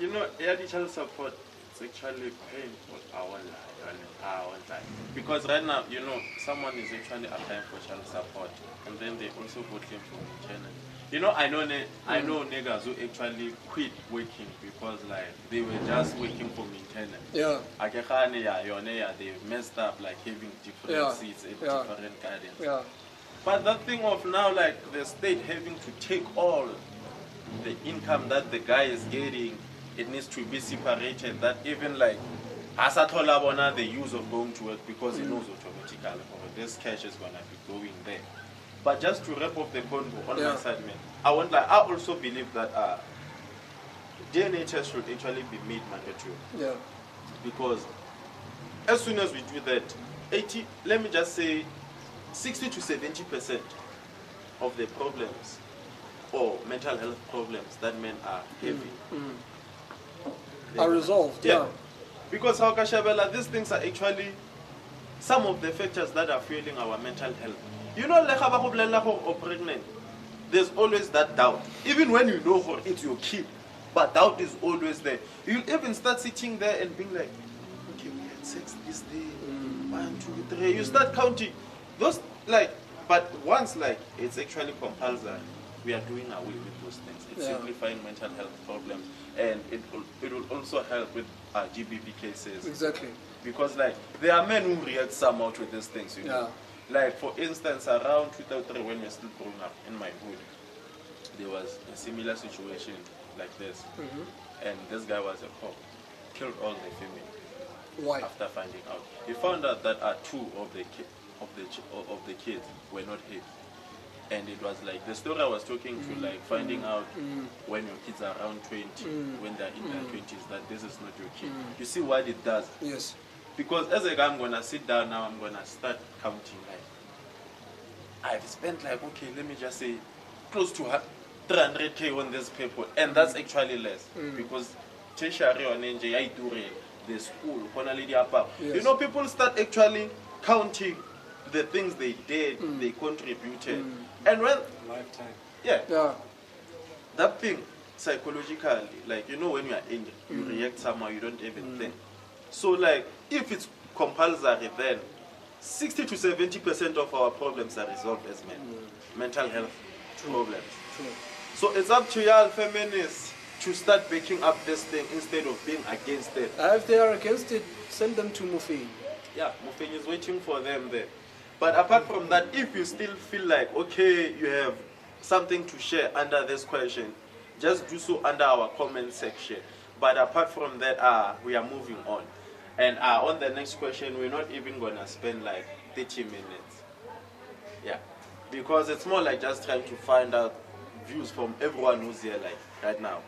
you know, early child support, it's actually paying for our life. Because right now, you know, someone is actually applying for child support, and then they also got him from China. You know, I know niggas who actually quit working because like they were just working for maintenance. Yeah. They messed up like having different seats and different gardens. Yeah. But that thing of now like the state having to take all the income that the guy is getting, it needs to be separated. That even like Asatola Bona the use of going to work because he knows automatically this cash is gonna be going there. But just to wrap up the convo on my side, man, I also believe that DNA test should actually be made mandatory. Yeah. Because as soon as we do that, 60 to 70% of the problems or mental health problems that men are having are resolved. Yeah. Because how Kashabela, these things are actually some of the factors that are fueling our mental health. You know, like or pregnant, there's always that doubt. Even when you know for it's your kid, but doubt is always there. You even start sitting there and being like, okay, we had sex this day, 1, 2, 3. You start counting those like, but once like it's actually compulsory, we are doing away with those things. It's simplifying mental health problems, and it will also help with GBV cases. Exactly. Because like there are men who react somehow to these things, you know. Like for instance, around 2003 when we were still growing up in my hood, there was a similar situation like this, and this guy was a cop, killed all the family. Why? After finding out, he found out that 2 of the kids were not his, and it was like the story I was talking to, like finding out when your kids are around 20, when they're in their 20s, that this is not your kid. You see what it does? Yes. Because as a guy, I'm gonna sit down now. I'm gonna start counting. Like I've spent like let me just say close to 300K on this paper, and that's actually less because tertiary or NJ the school, you know, people start actually counting the things they did, they contributed, and when lifetime, that thing psychologically, like you know, when you are angry, you react somehow, you don't even think. So like if it's compulsory, then 60 to 70% of our problems are resolved as men. Mental health problems. So it's up to y'all feminists to start backing up this thing instead of being against it. If they are against it, send them to Mufin. Yeah, Mufin is waiting for them there. But apart from that, if you still feel like, okay, you have something to share under this question, just do so under our comment section. But apart from that, we are moving on. And on the next question, we're not even going to spend like 30 minutes. Yeah. because it's more like just trying to find out views from everyone who's here, like right now.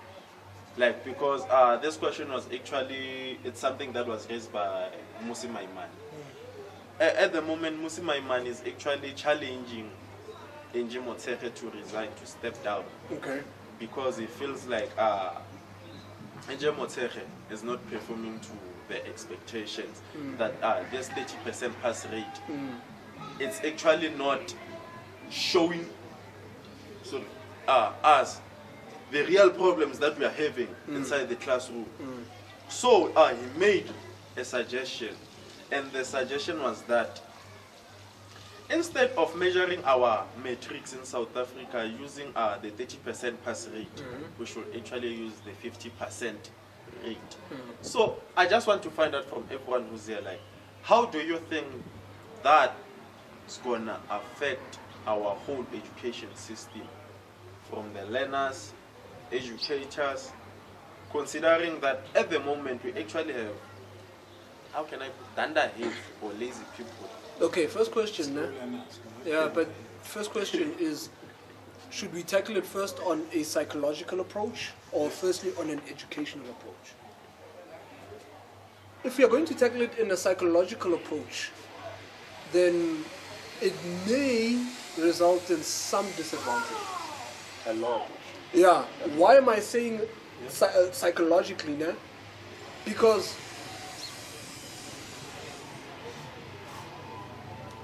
Like, because this question was actually, it's something that was raised by Musi Maiman. At the moment, Musi Maiman is actually challenging Enji Motsepe to resign, to step down. Okay. Because he feels like Enji Motsepe is not performing to the expectations. That this 30% pass rate, it's actually not showing us the real problems that we are having inside the classroom. So he made a suggestion, and the suggestion was that instead of measuring our metrics in South Africa using the 30% pass rate, we should actually use the 50% rate. So I just want to find out from everyone who's here, like, how do you think that is gonna affect our whole education system, from the learners, educators, considering that at the moment we actually have, how can I put, dunderheads or lazy people? Okay, first question. Yeah, but first question is, should we tackle it first on a psychological approach or firstly on an educational approach? If we are going to tackle it in a psychological approach, then it may result in some disadvantage. A lot. Yeah. Why am I saying psychologically now? Because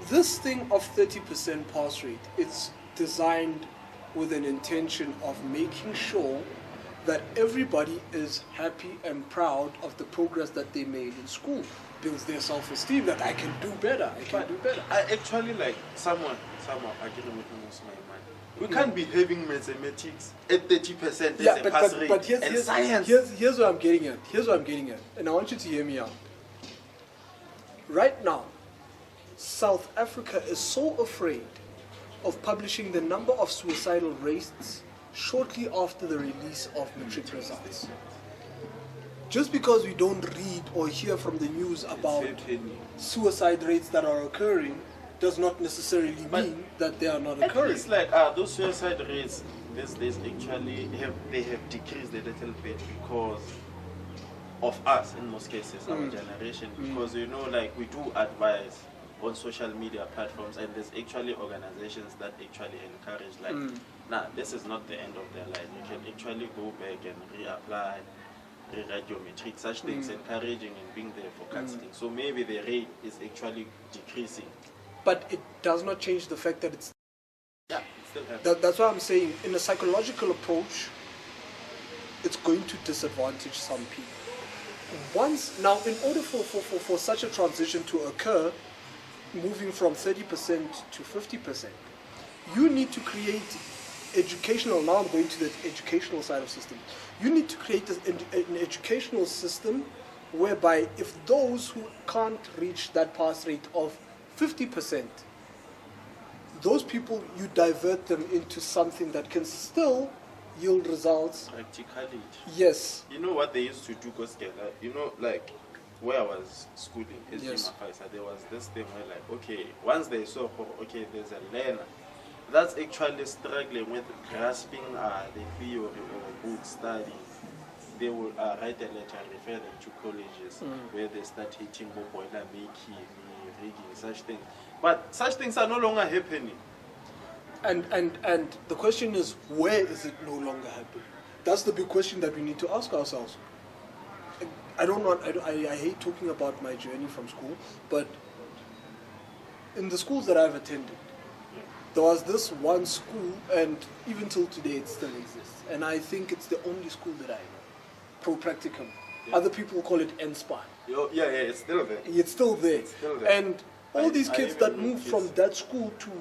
this thing of 30% pass rate, it's designed with an intention of making sure that everybody is happy and proud of the progress that they made in school. Builds their self-esteem that I can do better, I can do better. I actually, like, someone agreeing with me, my mind. We can't be having mathematics at 30% as a pass rate, but and science. Here's what I'm getting at. Here's what I'm getting at. And I want you to hear me out. Right now, South Africa is so afraid of publishing the number of suicidal rates shortly after the release of matric results. Just because we don't read or hear from the news about suicide rates that are occurring does not necessarily mean that they are not occurring. It's like those suicide rates these days actually have decreased a little bit because of us, in most cases, our generation. Because like, we do advise on social media platforms, and there's actually organizations that actually encourage, like, nah, this is not the end of their life. You can actually go back and reapply, rewrite your matric, such things, encouraging and being there for counseling. So maybe the rate is actually decreasing. But it does not change the fact that it's... Yeah, it still happens. That's why I'm saying, in a psychological approach, it's going to disadvantage some people. Now, in order for such a transition to occur, moving from 30% to 50%, you need to create educational, now I'm going to the educational side of system. You need to create an educational system whereby if those who can't reach that pass rate of 50%, those people, you divert them into something that can still yield results. Practicality. Yes. You know what they used to do, like where I was schooling, Yes. there was this thing where, like, okay, once they saw, okay, there's a learner that's actually struggling with grasping the theory or book study, they will write a letter, refer them to colleges where they start teaching boiler making, rigging, such things. But such things are no longer happening. And the question is, where is it no longer happening? That's the big question that we need to ask ourselves. I hate talking about my journey from school, but in the schools that I've attended, there was this one school, and even till today it still exists. And I think it's the only school that I know, Pro Practicum. Yeah. Other people call it NSPA. Yeah, it's still there. It's still there. It's still there. And all these kids that move from that school to,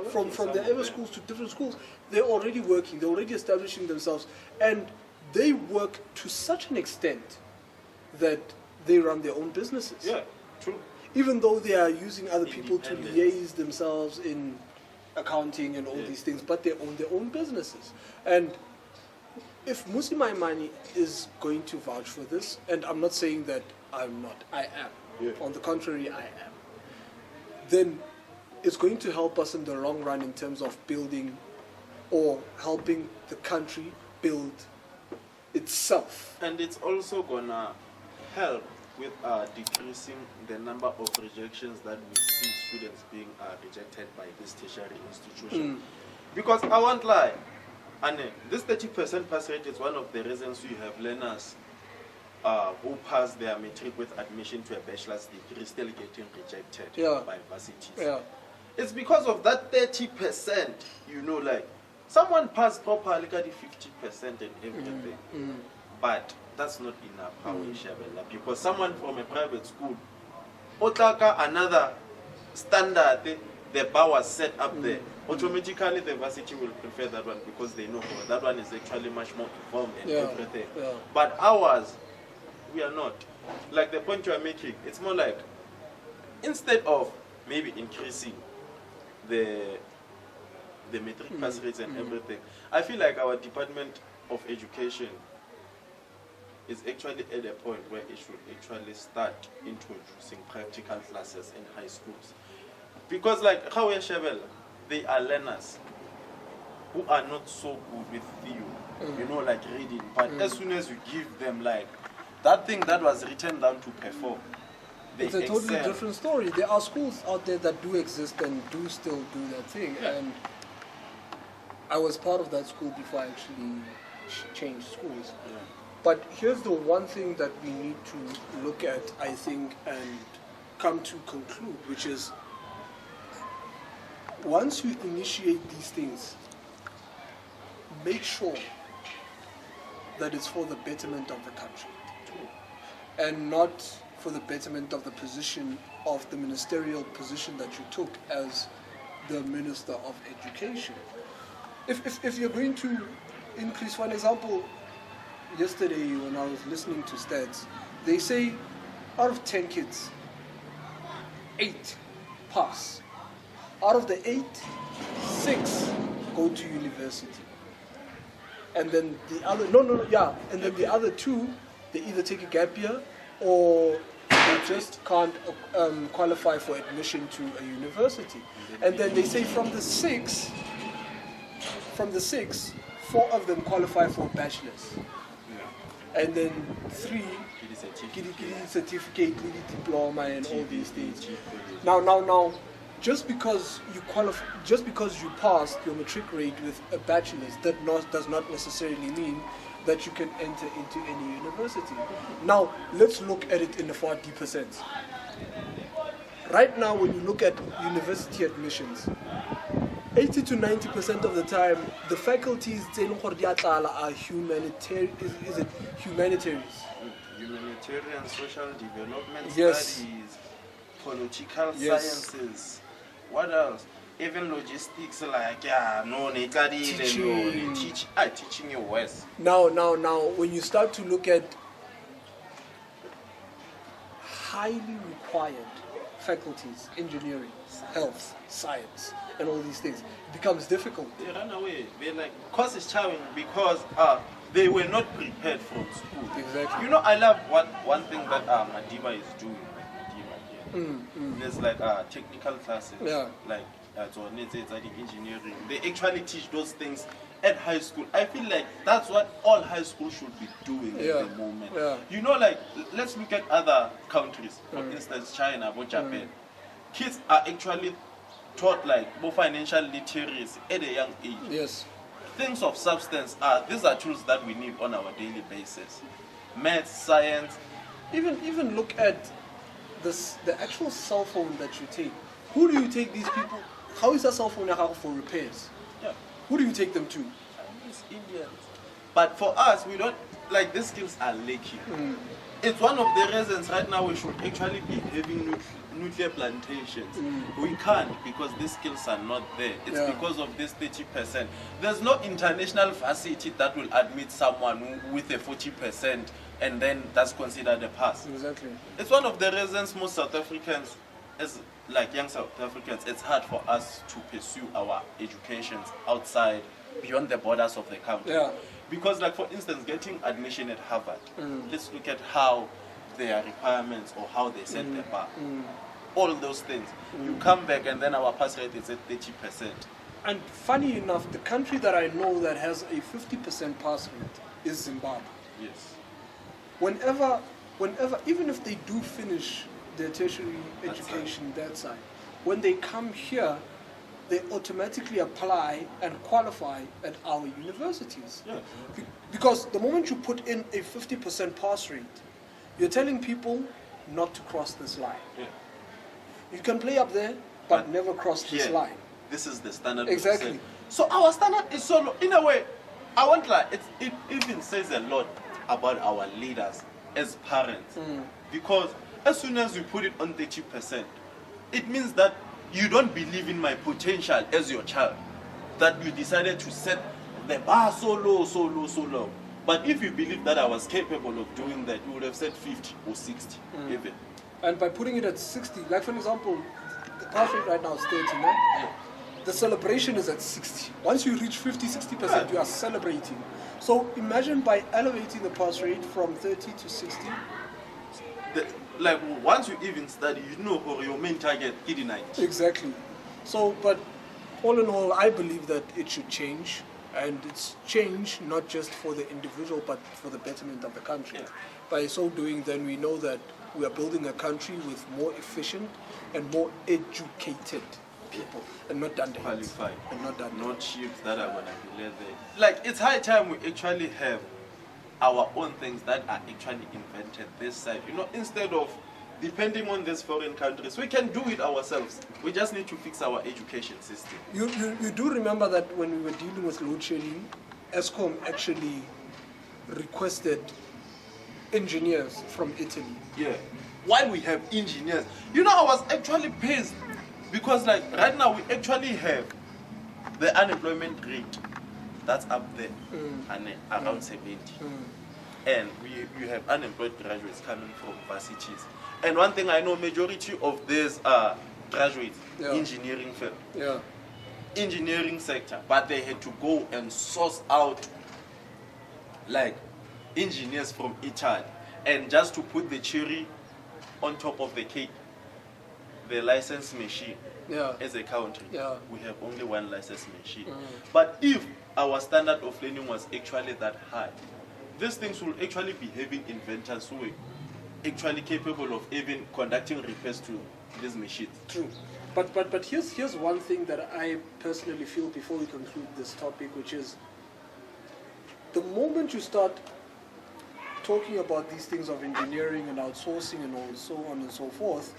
from the other schools to different schools, they're already working, they're already establishing themselves, and they work to such an extent that they run their own businesses. Yeah, true. Even though they are using other people to liaise themselves in accounting and all these things, but they own their own businesses. And if Musi Maimane is going to vouch for this, and I'm not saying that I'm not, I am. Yeah. On the contrary, I am. Then it's going to help us in the long run in terms of building or helping the country build itself. And it's also gonna help with decreasing the number of rejections that we see students being rejected by this tertiary institution. Because I won't lie, and this 30% pass rate is one of the reasons you have learners who pass their matric with admission to a bachelor's degree still getting rejected by varsities. Yeah. It's because of that 30%, you know, like someone passed properly, got the 50% and everything. But that's not enough, how we Shabella, because someone from a private school, Otaka, another standard, the bar was set up there. Automatically, the varsity will prefer that one because they know that one is actually much more informed and everything. Yeah. But ours, we are not. Like the point you are making, it's more like instead of maybe increasing the metric pass rates and everything, I feel like our Department of Education is actually at a point where it should actually start introducing practical classes in high schools. Because like how they are learners who are not so good with theory, you know, like reading. But as soon as you give them like that thing that was written down to perform, it's a totally different story. There are schools out there that do exist and do still do that thing. And I was part of that school before I actually changed schools. But here's the one thing that we need to look at, I think, and come to conclude, which is once you initiate these things, make sure that it's for the betterment of the country and not for the betterment of the position of the ministerial position that you took as the Minister of Education. If you're going to increase, for an example, yesterday when I was listening to stats, they say out of 10 kids, 8 pass. Out of the 8, 6 go to university. And then the other, and then the other 2, they either take a gap year or they just can't qualify for admission to a university. And then they say from the 6, 4 of them qualify for bachelor's. And then 3 certificate, diploma, and all these things. Now, just because you passed your matric rate with a bachelor's, does not necessarily mean that you can enter into any university. Now, let's look at it in a far deeper sense. Right now, when you look at university admissions, 80 to 90% of the time, the faculties are humanitarian. Is it humanitarians? Humanitarian, social development studies, political sciences. What else? Even logistics, like teaching your West. Now, when you start to look at highly required faculties, engineering, health, science, and all these things, it becomes difficult. They run away. They're like, course is challenging because they were not prepared from school. Exactly. You know, I love one thing that Madiba is doing. There's like technical classes, like engineering. They actually teach those things at high school. I feel like that's what all high school should be doing at the moment. You know, like let's look at other countries. For instance, China or Japan. Kids are actually taught like more financial literacy at a young age. Yes. Things of substance these are tools that we need on our daily basis. Math, science. Even look at the actual cell phone that you take. Who do you take these people? How is that cell phone for repairs? Who do you take them to? Chinese, Indians. But for us, we don't like these skills are lacking. It's one of the reasons right now we should actually be having nuclear plantations. We can't because these skills are not there. It's because of this 30%. There's no international facility that will admit someone with a 40% and then that's considered a pass. Exactly. It's one of the reasons most South Africans, as like young South Africans, it's hard for us to pursue our educations outside, beyond the borders of the country. Because like for instance, getting admission at Harvard, let's look at how their requirements or how they set the bar. all those things. You come back and then our pass rate is at 30%. And funny enough, the country that I know that has a 50% pass rate is Zimbabwe. Yes. Whenever, even if they do finish their tertiary education that side, when they come here, they automatically apply and qualify at our universities. Yeah. Because the moment you put in a 50% pass rate, you're telling people not to cross this line. Yeah. You can play up there, but never cross this line. This is the standard. Exactly. So our standard is so low. In a way, I want like it even says a lot about our leaders as parents. Because as soon as you put it on 30%, it means that you don't believe in my potential as your child. That you decided to set the bar so low, so low, so low. But if you believe that I was capable of doing that, you would have said 50 or 60 even. And by putting it at 60, like for example, the pass rate right now is 30, no? Yeah. The celebration is at 60. Once you reach 50, 60%, you are celebrating. So imagine by elevating the pass rate from 30 to 60. Like once you even study, you know your main target is 90. Exactly. So, but all in all, I believe that it should change. And it's change not just for the individual, but for the betterment of the country. Yeah. By so doing, then we know that we are building a country with more efficient and more educated people, and not done Qualified. and not done. Not ships that are gonna be led there. Like it's high time we actually have our own things that are actually invented this side. You know, instead of depending on these foreign countries, we can do it ourselves. We just need to fix our education system. You do remember that when we were dealing with load shedding, ESCOM actually requested engineers from Italy. Yeah. While we have engineers, you know, I was actually pissed because like right now we actually have the unemployment rate that's up there and around 70. And you have unemployed graduates coming from varsities. And one thing I know, majority of these are graduates, engineering firm, engineering sector, but they had to go and source out like engineers from Italy. And just to put the cherry on top of the cake, the license machine as a country, we have only one license machine. But if our standard of learning was actually that high, these things will actually be having inventors who are actually capable of even conducting repairs to these machines. True. But here's one thing that I personally feel before we conclude this topic, which is the moment you start talking about these things of engineering and outsourcing and all so on and so forth,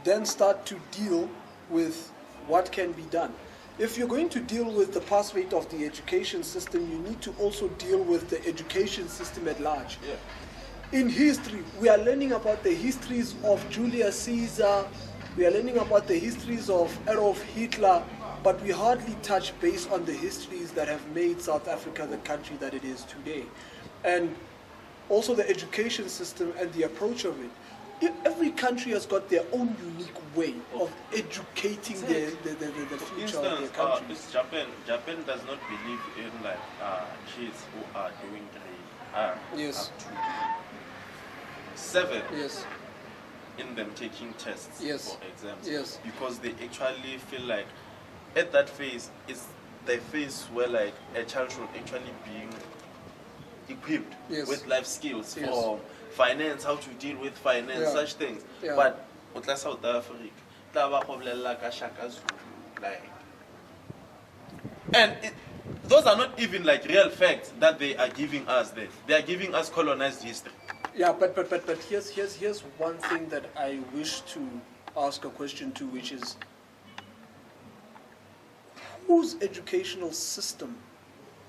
then start to deal with what can be done. If you're going to deal with the pass rate of the education system, you need to also deal with the education system at large. Yeah. In history, we are learning about the histories of Julius Caesar, we are learning about the histories of Adolf Hitler, but we hardly touch base on the histories that have made South Africa the country that it is today. And also the education system and the approach of it. Every country has got their own unique way of educating the future of their country. It's Japan. Japan does not believe in like kids who are doing grade up to 7 in them taking tests for exams. Because they actually feel like at that phase is the phase where like a child should actually be equipped with life skills for finance, how to deal with finance, such things. But South Africa, like, and those are not even like real facts that they are giving us. They are giving us colonized history. Yeah, but here's one thing that I wish to ask a question to, which is whose educational system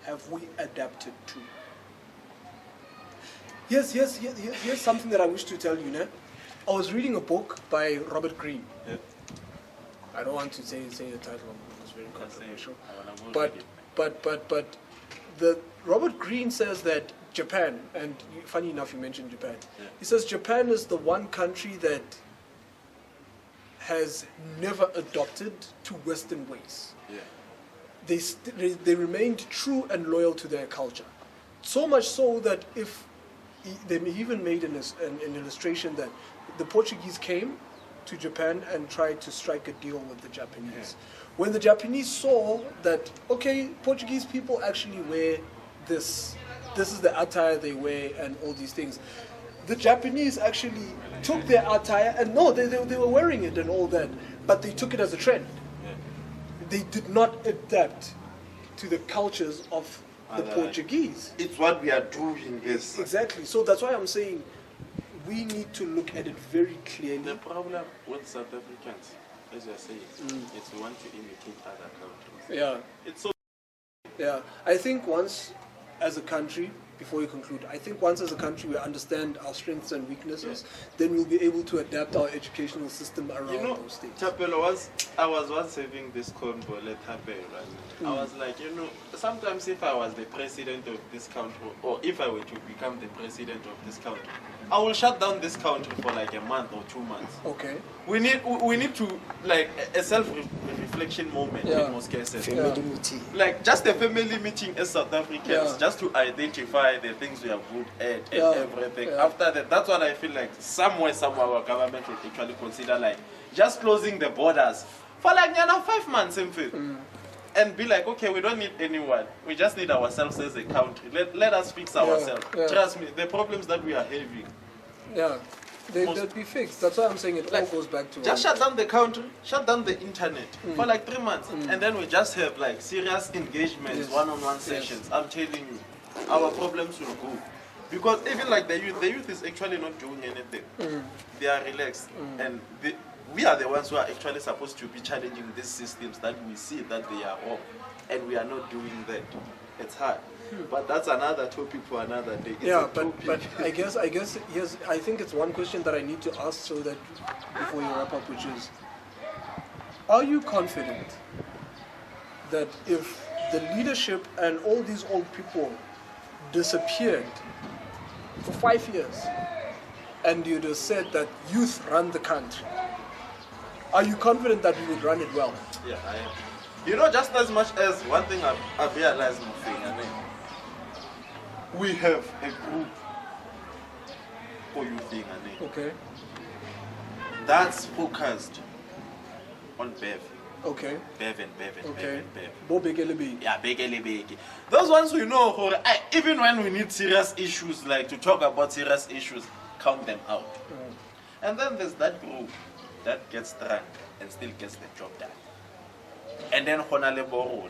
have we adapted to? Here's something that I wish to tell you. I was reading a book by Robert Greene. I don't want to say the title, it's very controversial. But the Robert Greene says that Japan, and funny enough you mentioned Japan, he says Japan is the one country that has never adopted to Western ways. They remained true and loyal to their culture. So much so that if they even made an illustration that the Portuguese came to Japan and tried to strike a deal with the Japanese. When the Japanese saw that, okay, Portuguese people actually wear this is the attire they wear and all these things, the Japanese actually took their attire, and no, they were wearing it and all that, but they took it as a trend. They did not adapt to the cultures of the Portuguese. It's what we are doing, this. Exactly. So that's why I'm saying we need to look at it very clearly. The problem with South Africans, as you're saying, is we want to imitate other countries. Yeah. It's so. Yeah. I think once, as a country, before you conclude, I think once as a country we understand our strengths and weaknesses, then we'll be able to adapt our educational system around those things. Tapelo I was once having this convo at Tapelo, right? I was like, sometimes if I was the president of this country, or if I were to become the president of this country, I will shut down this country for like a month or 2 months. Okay. We need to, like, a self-reflection moment in most cases. Family meeting. Like just a family meeting as South Africans, just to identify the things we are good at and everything. After that, that's what I feel like somewhere our government would actually consider, like just closing the borders for like 5 months and be like, okay, we don't need anyone. We just need ourselves as a country. Let us fix ourselves. Trust me, the problems that we are having. They'll be fixed. That's why I'm saying it all goes back to just shut down the country, shut down the internet for like 3 months, and then we just have like serious engagements, one-on-one sessions. I'm telling you, our problems will go. Because even like the youth is actually not doing anything. They are relaxed, and we are the ones who are actually supposed to be challenging these systems that we see that they are wrong, and we are not doing that. It's hard. But that's another topic for another day. But I guess yes, I think it's one question that I need to ask so that before you wrap up, which is, are you confident that if the leadership and all these old people disappeared for 5 years and you'd have said that youth run the country, are you confident that we would run it well? Yeah, I am. Just as much as one thing I've realized, we have a group for youth, Okay. that's focused on Bev. Okay. Bev. Bo Begelebe. Yeah, Begelebe. Those ones we know, even when we need serious issues, like to talk about serious issues, count them out. And then there's that group that gets drunk and still gets the job done. And then Honale Boron.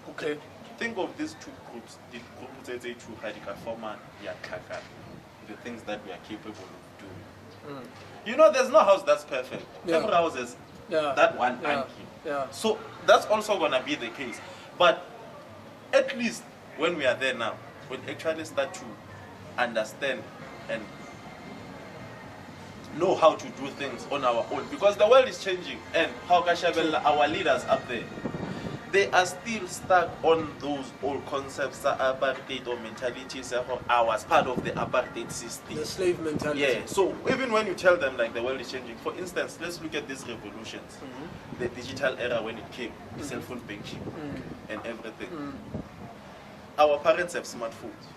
Okay. Think of these two groups, the groups that say two radical former, the things that we are capable of doing. There's no house that's perfect. Every house is that one angle. So that's also going to be the case. But at least when we are there now, we'll actually start to understand and know how to do things on our own. Because the world is changing, and how our leaders up there, they are still stuck on those old concepts, apartheid or mentalities, ours, part of the apartheid system. The slave mentality. Yeah, so even when you tell them like the world is changing, for instance, let's look at these revolutions. The digital era when it came, the cell phone banking and everything. Our parents have smartphones,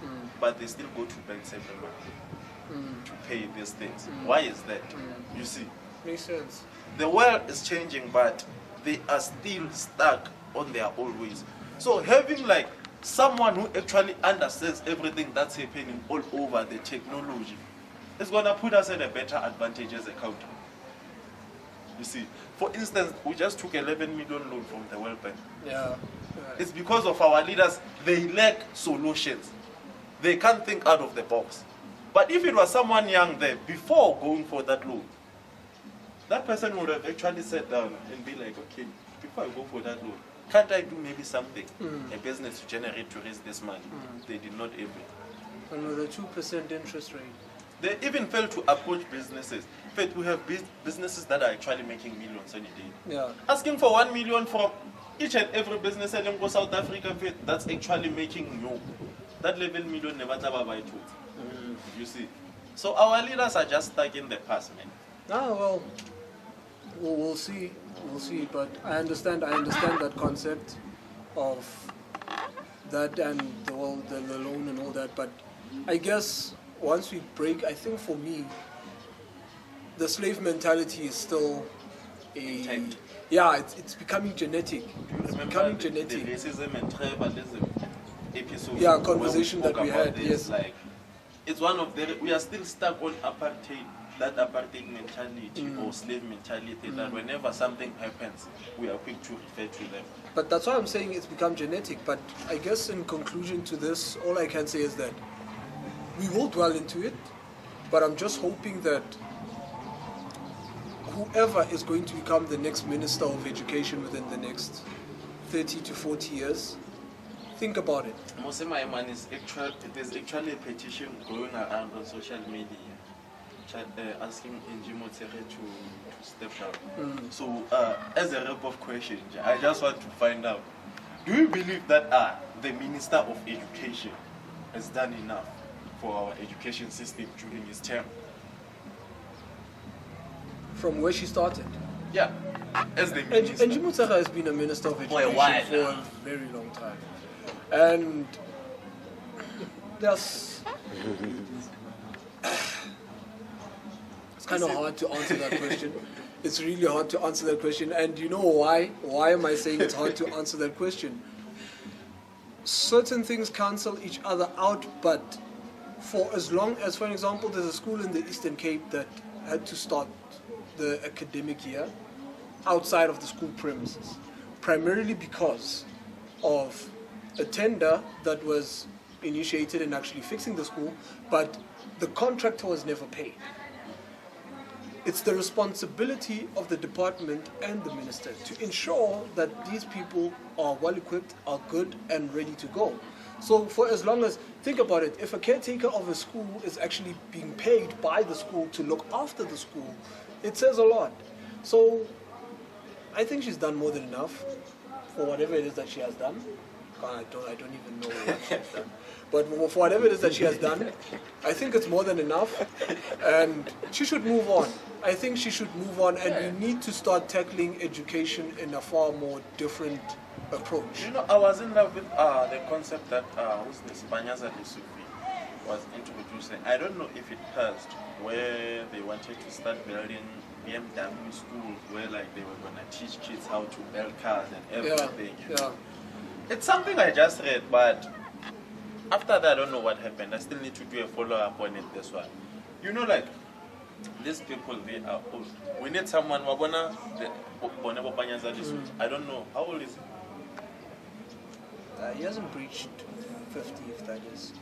but they still go to banks every month to pay these things. Why is that? You see? Makes sense. The world is changing, but they are still stuck on their old ways. So having like someone who actually understands everything that's happening all over the technology is gonna put us at a better advantage as a country. You see, for instance, we just took 11 million loan from the World Bank. It's because of our leaders. They lack solutions. They can't think out of the box. But if it was someone young there before going for that loan, that person would have actually sat down and be like, okay, before I go for that loan, can't I do maybe something, a business to generate, to raise this money? They did not able. And with a 2% interest rate. They even failed to approach businesses. In fact, we have businesses that are actually making millions any day. Asking for 1 million from each and every business in South Africa, that's actually making that 11 million never by two. You see? So our leaders are just stuck in the past, man. Well, we'll see. We'll see. But I understand that concept of that and the loan and all that. But I guess once we break, I think for me, the slave mentality is still Intact. yeah, it's becoming genetic. It's Remember becoming the genetic. racism and tribalism episode? Yeah, where conversation spoke that we about had, this, yes. Like, it's one of the. We are still stuck on apartheid, that apartheid mentality or slave mentality. That whenever something happens, we are quick to refer to them. But that's why I'm saying it's become genetic. But I guess in conclusion to this, all I can say is that we will dwell into it, but I'm just hoping that whoever is going to become the next Minister of Education within the next 30 to 40 years, think about it. Mosema Eman is there's actually a petition going around on social media asking Njimo Tsere to step down. So, as a wrap of questions, I just want to find out, do you believe that the Minister of Education has done enough for our education system during his term? From where she started. Yeah, as the minister. And Njimo Tsere has been a Minister of For a Education while for now. a very long time. And there's... It's kind of hard to answer that question. It's really hard to answer that question. And you know why? Why am I saying it's hard to answer that question? Certain things cancel each other out, but for as long as, for example, there's a school in the Eastern Cape that had to start the academic year outside of the school premises, primarily because of a tender that was initiated in actually fixing the school, but the contractor was never paid. It's the responsibility of the department and the minister to ensure that these people are well equipped, are good, and ready to go. So for as long as, think about it, if a caretaker of a school is actually being paid by the school to look after the school, it says a lot. So I think she's done more than enough for whatever it is that she has done. I don't even know what she's done. But for whatever it is that she has done, I think it's more than enough. And she should move on. I think she should move on, and we need to start tackling education in a far more different approach. You know, I was in love with the concept that who's this Banyaza Lusufi was introducing. I don't know if it passed, where they wanted to start building BMW schools where like they were gonna teach kids how to build cars and everything. You know? It's something I just read, but after that I don't know what happened. I still need to do a follow-up on it, this one. You know, like these people, they are old. We need someone wabona I don't know. How old is he? He hasn't breached 50, if that is.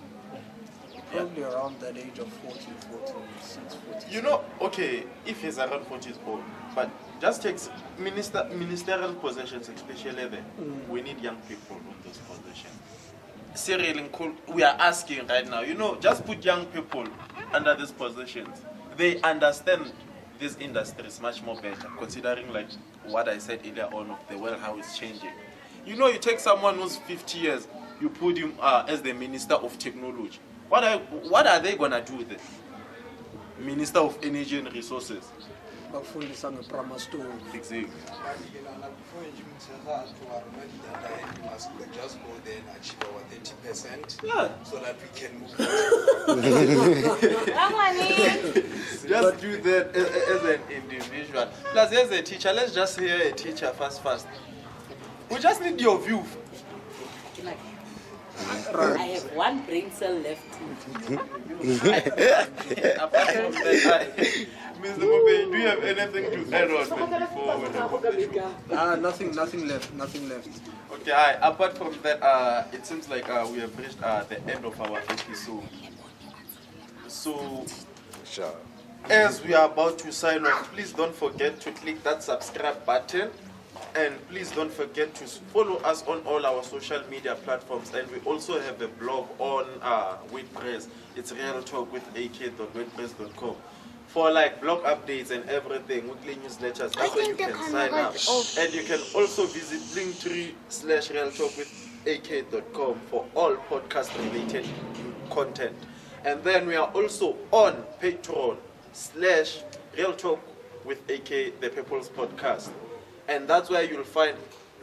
Probably around that age of 40, 46, 40. You know, okay, if he's around 40 years old, but just takes ministerial positions, especially there, we need young people in those positions. Seriously, we are asking right now, you know, just put young people under these positions. They understand these industries much more better, considering like what I said earlier on of the world, how it's changing. You know, you take someone who's 50 years, you put him as the Minister of Technology. What are they going to do with it? Minister of Energy and Resources. Exactly. Just go there and achieve our 30%, Yeah. so that we can move Just do that as an individual. Plus, as a teacher, let's just hear a teacher fast. We just need your view. I have one brain cell left. Apart from that, Mr. Mube, do you have anything to add on before we Nothing left. Okay, apart from that, it seems like we have reached the end of our episode. So, as we are about to sign off, please don't forget to click that subscribe button. And please don't forget to follow us on all our social media platforms. And we also have a blog on WordPress. It's realtalkwithak.wordpress.com. For like blog updates and everything, weekly newsletters, that's where you can sign up. And you can also visit linktree/realtalkwithak.com for all podcast related content. And then we are also on Patreon/realtalkwithak, the People's Podcast. And that's where you'll find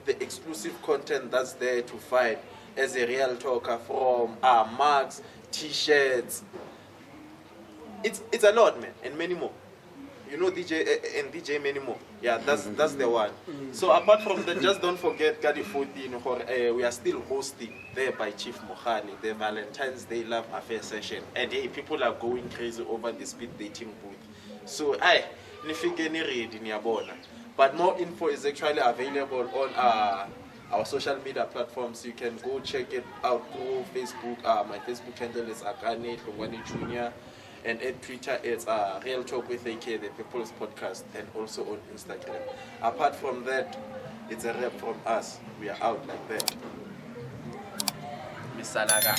the exclusive content that's there to find as a real talker, from mugs, t-shirts. It's a lot, man, and many more. You know DJ and DJ Minimo. Yeah, that's the one. So apart from that, just don't forget Kadi 14. We are still hosting there by Chief Mohani, the Valentine's Day Love Affair session. And hey, people are going crazy over the speed dating booth. So nifike ni ready niyabona. But more info is actually available on our social media platforms. You can go check it out through Facebook. My Facebook handle is Akane Longwani Jr. And at Twitter, it's Real Talk with AKAY, the People's Podcast, and also on Instagram. Apart from that, it's a rap from us. We are out like that. Basale kahle.